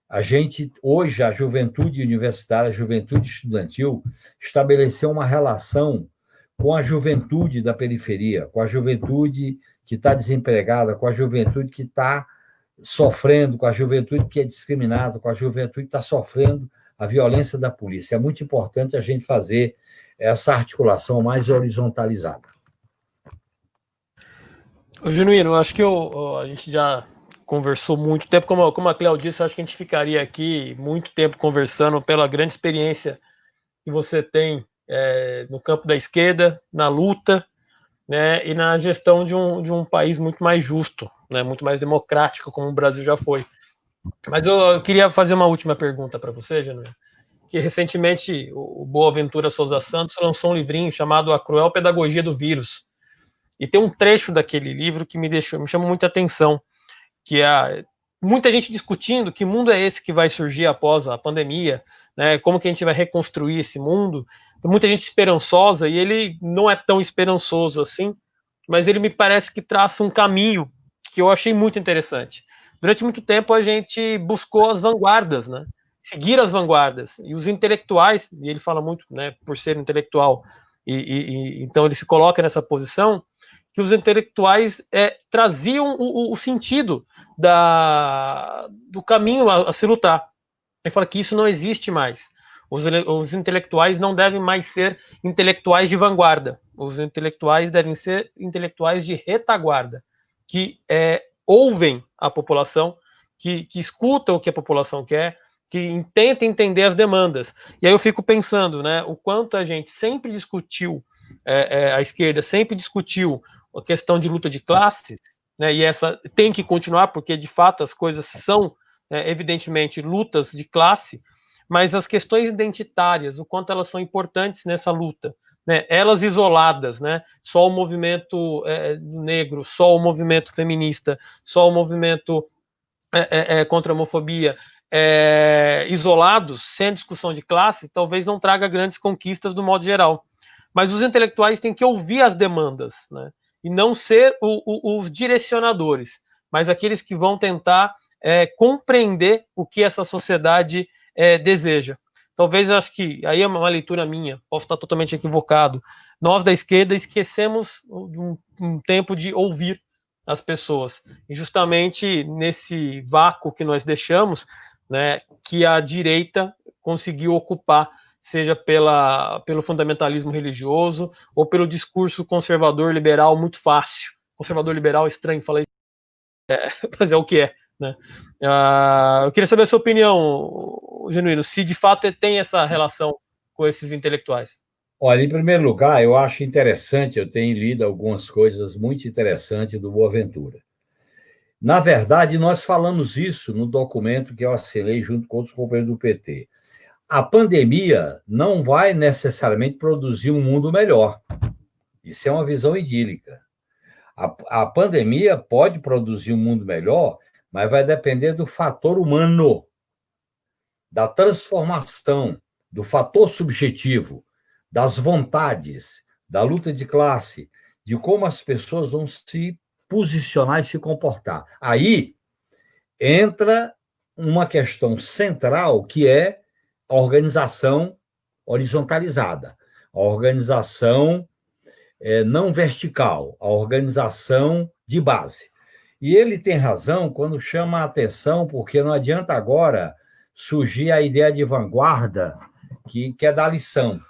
a gente, hoje, a juventude universitária, a juventude estudantil, estabeleceu uma relação com a juventude da periferia, com a juventude que está desempregada, com a juventude que está sofrendo, com a juventude que é discriminada, com a juventude que está sofrendo a violência da polícia. É muito importante a gente fazer essa articulação mais horizontalizada. Genuíno, eu acho que a gente já conversou muito tempo, como a Cléo disse, eu acho que a gente ficaria aqui muito tempo conversando pela grande experiência que você tem no campo da esquerda, na luta, né, e na gestão de um país muito mais justo, né, muito mais democrático, como o Brasil já foi. Mas eu queria fazer uma última pergunta para você, Genuíno, que recentemente o Boaventura Souza Santos lançou um livrinho chamado A Cruel Pedagogia do Vírus. E tem um trecho daquele livro que me chamou muita atenção, que é muita gente discutindo que mundo é esse que vai surgir após a pandemia, né? Como que a gente vai reconstruir esse mundo. Tem muita gente esperançosa, e ele não é tão esperançoso assim, mas ele me parece que traça um caminho que eu achei muito interessante. Durante muito tempo a gente buscou as vanguardas, né? Seguir as vanguardas, e os intelectuais, e ele fala muito, né, por ser intelectual, então ele se coloca nessa posição, que os intelectuais traziam o sentido do caminho a se lutar. Ele fala que isso não existe mais. Os intelectuais não devem mais ser intelectuais de vanguarda. Os intelectuais devem ser intelectuais de retaguarda, que ouvem a população, que escutam o que a população quer, que tenta entender as demandas. E aí eu fico pensando, né, o quanto a gente sempre discutiu, a esquerda sempre discutiu a questão de luta de classes, né, e essa tem que continuar, porque de fato as coisas são, evidentemente, lutas de classe, mas as questões identitárias, o quanto elas são importantes nessa luta, né, elas isoladas, né, só o movimento negro, só o movimento feminista, só o movimento contra a homofobia, isolados, sem discussão de classe, talvez não traga grandes conquistas do modo geral. Mas os intelectuais têm que ouvir as demandas, né? E não ser os direcionadores, mas aqueles que vão tentar compreender o que essa sociedade deseja. Talvez, acho que, aí é uma leitura minha, posso estar totalmente equivocado, nós da esquerda esquecemos um tempo de ouvir as pessoas. E justamente nesse vácuo que nós deixamos, né, que a direita conseguiu ocupar, seja pelo fundamentalismo religioso ou pelo discurso conservador liberal muito fácil. Conservador liberal estranho, falei, mas é o que é, né? Eu queria saber a sua opinião, Genuíno, se de fato tem essa relação com esses intelectuais. Olha, em primeiro lugar, eu acho interessante, eu tenho lido algumas coisas muito interessantes do Boaventura. Na verdade, nós falamos isso no documento que eu assinei junto com outros companheiros do PT. A pandemia não vai necessariamente produzir um mundo melhor. Isso é uma visão idílica. A pandemia pode produzir um mundo melhor, mas vai depender do fator humano, da transformação, do fator subjetivo, das vontades, da luta de classe, de como as pessoas vão se posicionar e se comportar. Aí entra uma questão central, que é a organização horizontalizada, a organização não vertical, a organização de base. E ele tem razão quando chama a atenção, porque não adianta agora surgir a ideia de vanguarda que quer dar lição.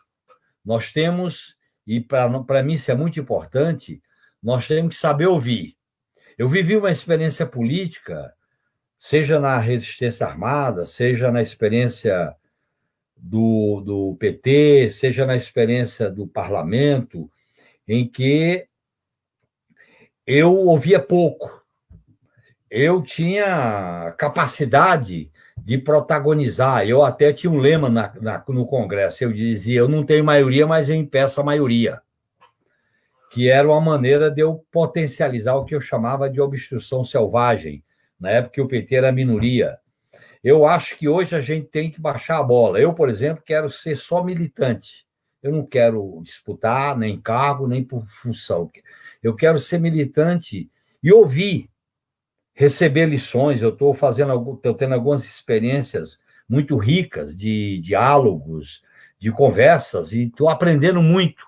Nós temos, e para mim isso é muito importante, nós temos que saber ouvir. Eu vivi uma experiência política, seja na resistência armada, seja na experiência do PT, seja na experiência do parlamento, em que eu ouvia pouco. Eu tinha capacidade de protagonizar. Eu até tinha um lema no Congresso. Eu dizia, eu não tenho maioria, mas eu impeço a maioria. Que era uma maneira de eu potencializar o que eu chamava de obstrução selvagem. Na época que o PT era minoria. Eu acho que hoje a gente tem que baixar a bola. Eu, por exemplo, quero ser só militante. Eu não quero disputar nem cargo, nem por função. Eu quero ser militante e ouvir, receber lições. Eu estou tendo algumas experiências muito ricas de diálogos, de conversas, e estou aprendendo muito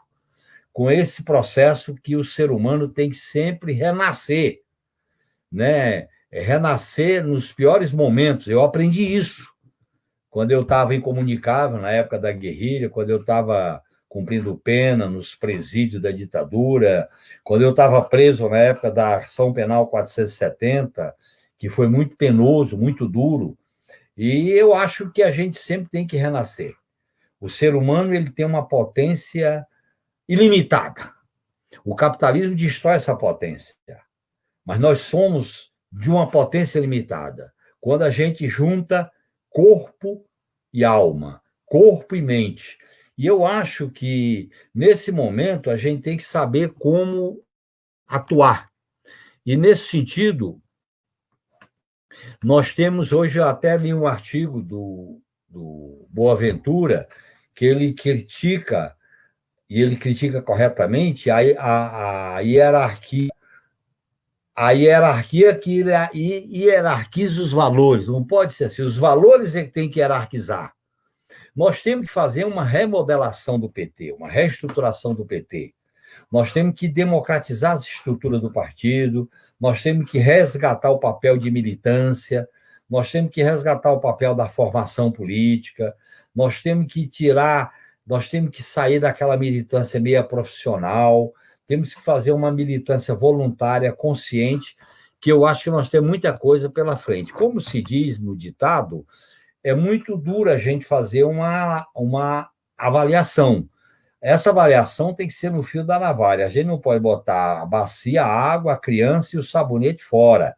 com esse processo que o ser humano tem que sempre renascer, né? Renascer nos piores momentos. Eu aprendi isso quando eu estava incomunicável, na época da guerrilha, quando eu estava cumprindo pena nos presídios da ditadura, quando eu estava preso na época da Ação Penal 470, que foi muito penoso, muito duro, e eu acho que a gente sempre tem que renascer. O ser humano ele tem uma potência ilimitada. O capitalismo destrói essa potência, mas nós somos de uma potência limitada. Quando a gente junta corpo e alma, corpo e mente. E eu acho que, nesse momento, a gente tem que saber como atuar. E, nesse sentido, nós temos hoje, eu até li um artigo do Boaventura, que ele critica, e ele critica corretamente, a hierarquia. A hierarquia que hierarquiza os valores. Não pode ser assim. Os valores é que tem que hierarquizar. Nós temos que fazer uma remodelação do PT, uma reestruturação do PT. Nós temos que democratizar as estruturas do partido, nós temos que resgatar o papel de militância, nós temos que resgatar o papel da formação política, nós temos que sair daquela militância meia profissional, temos que fazer uma militância voluntária, consciente, que eu acho que nós temos muita coisa pela frente. Como se diz no ditado, é muito duro a gente fazer uma avaliação. Essa avaliação tem que ser no fio da navalha. A gente não pode botar a bacia, a água, a criança e o sabonete fora.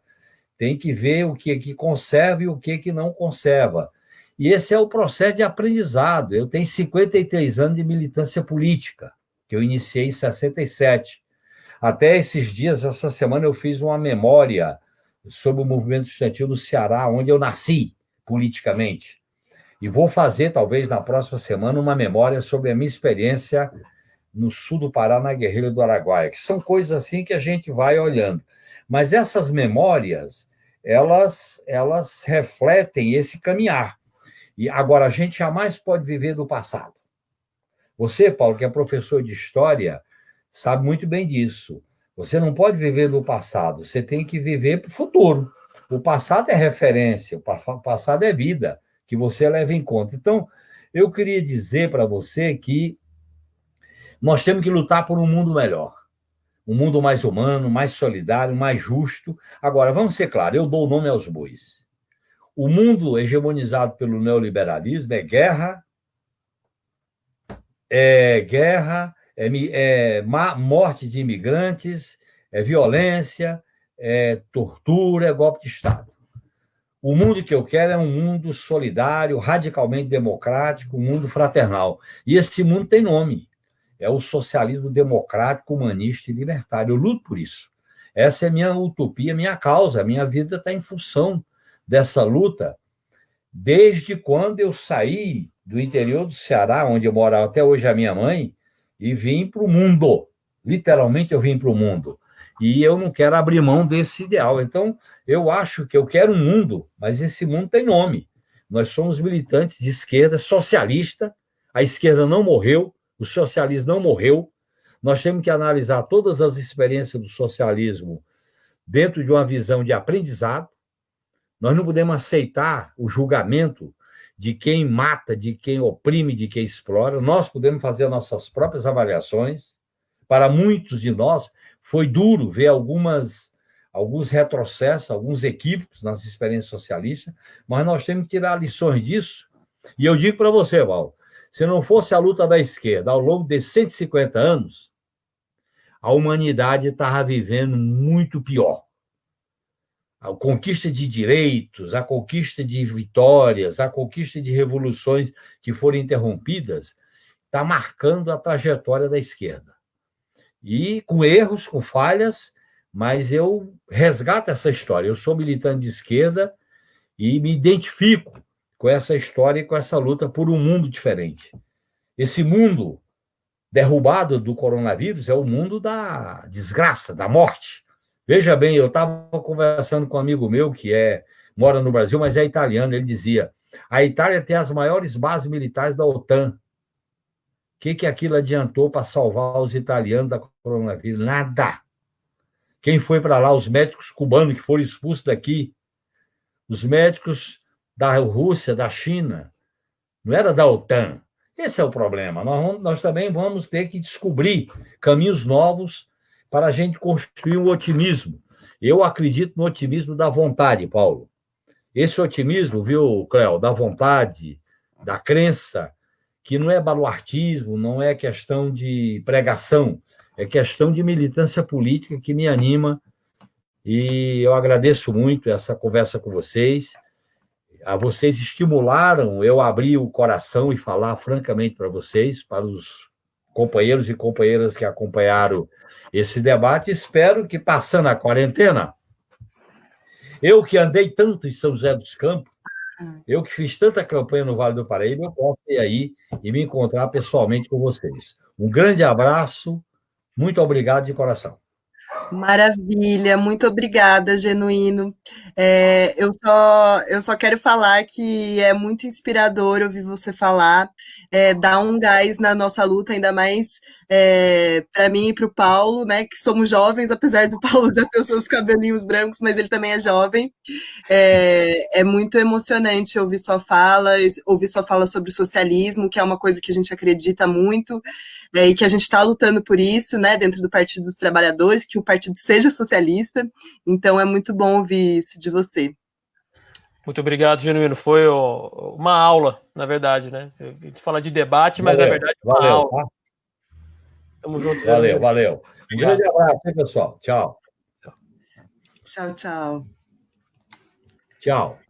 Tem que ver o que conserva e o que não conserva. E esse é o processo de aprendizado. Eu tenho 53 anos de militância política, que eu iniciei em 67. Até esses dias, essa semana, eu fiz uma memória sobre o movimento estudantil do Ceará, onde eu nasci politicamente. E vou fazer, talvez, na próxima semana, uma memória sobre a minha experiência no sul do Pará, na guerrilha do Araguaia, que são coisas assim que a gente vai olhando. Mas essas memórias, elas refletem esse caminhar. E agora, a gente jamais pode viver do passado. Você, Paulo, que é professor de história, sabe muito bem disso. Você não pode viver do passado, você tem que viver para o futuro. O passado é referência, o passado é vida, que você leva em conta. Então, eu queria dizer para você que nós temos que lutar por um mundo melhor. Um mundo mais humano, mais solidário, mais justo. Agora, vamos ser claros, eu dou o nome aos bois. O mundo hegemonizado pelo neoliberalismo é guerra, morte de imigrantes, é violência, é tortura, é golpe de Estado. O mundo que eu quero é um mundo solidário, radicalmente democrático, um mundo fraternal. E esse mundo tem nome. É o socialismo democrático, humanista e libertário. Eu luto por isso. Essa é minha utopia, minha causa. A minha vida está em função dessa luta. Desde quando eu saí do interior do Ceará, onde eu morava até hoje a minha mãe, e vim para o mundo. Literalmente eu vim para o mundo. E eu não quero abrir mão desse ideal. Então, eu acho que eu quero um mundo, mas esse mundo tem nome. Nós somos militantes de esquerda socialista, a esquerda não morreu, o socialismo não morreu. Nós temos que analisar todas as experiências do socialismo dentro de uma visão de aprendizado. Nós não podemos aceitar o julgamento de quem mata, de quem oprime, de quem explora. Nós podemos fazer nossas próprias avaliações. Para muitos de nós, foi duro ver alguns retrocessos, alguns equívocos nas experiências socialistas, mas nós temos que tirar lições disso. E eu digo para você, Val, se não fosse a luta da esquerda ao longo de 150 anos, a humanidade estava vivendo muito pior. A conquista de direitos, a conquista de vitórias, a conquista de revoluções que foram interrompidas, está marcando a trajetória da esquerda. E com erros, com falhas, mas eu resgato essa história. Eu sou militante de esquerda e me identifico com essa história e com essa luta por um mundo diferente. Esse mundo derrubado do coronavírus é o mundo da desgraça, da morte. Veja bem, eu estava conversando com um amigo meu que mora no Brasil, mas é italiano. Ele dizia: a Itália tem as maiores bases militares da OTAN. O que aquilo adiantou para salvar os italianos da coronavírus? Nada. Quem foi para lá? Os médicos cubanos que foram expulsos daqui, os médicos da Rússia, da China, não era da OTAN. Esse é o problema. Nós também vamos ter que descobrir caminhos novos para a gente construir um otimismo. Eu acredito no otimismo da vontade, Paulo. Esse otimismo, viu, Cléo, da vontade, da crença, que não é baluartismo, não é questão de pregação, é questão de militância política que me anima. E eu agradeço muito essa conversa com vocês. Vocês estimularam eu abrir o coração e falar francamente para vocês, para os companheiros e companheiras que acompanharam esse debate. Espero que, passando a quarentena, eu que andei tanto em São José dos Campos, eu que fiz tanta campanha no Vale do Paraíba, eu posso ir aí e me encontrar pessoalmente com vocês. Um grande abraço, muito obrigado de coração. Maravilha, muito obrigada, Genuíno. Eu só quero falar que é muito inspirador ouvir você falar, dá um gás na nossa luta, ainda mais para mim e para o Paulo, né, que somos jovens, apesar do Paulo já ter os seus cabelinhos brancos, mas ele também é jovem. É muito emocionante ouvir sua fala sobre o socialismo, que é uma coisa que a gente acredita muito, e que a gente está lutando por isso, né, dentro do Partido dos Trabalhadores, que o partido seja socialista. Então é muito bom ouvir isso de você. Muito obrigado, Genuíno. Foi uma aula, na verdade, né? A gente fala de debate, mas na verdade é uma aula. Tá? Tamo juntos, Genuíno. Valeu. Um grande abraço, hein, pessoal. Tchau. Tchau, tchau. Tchau.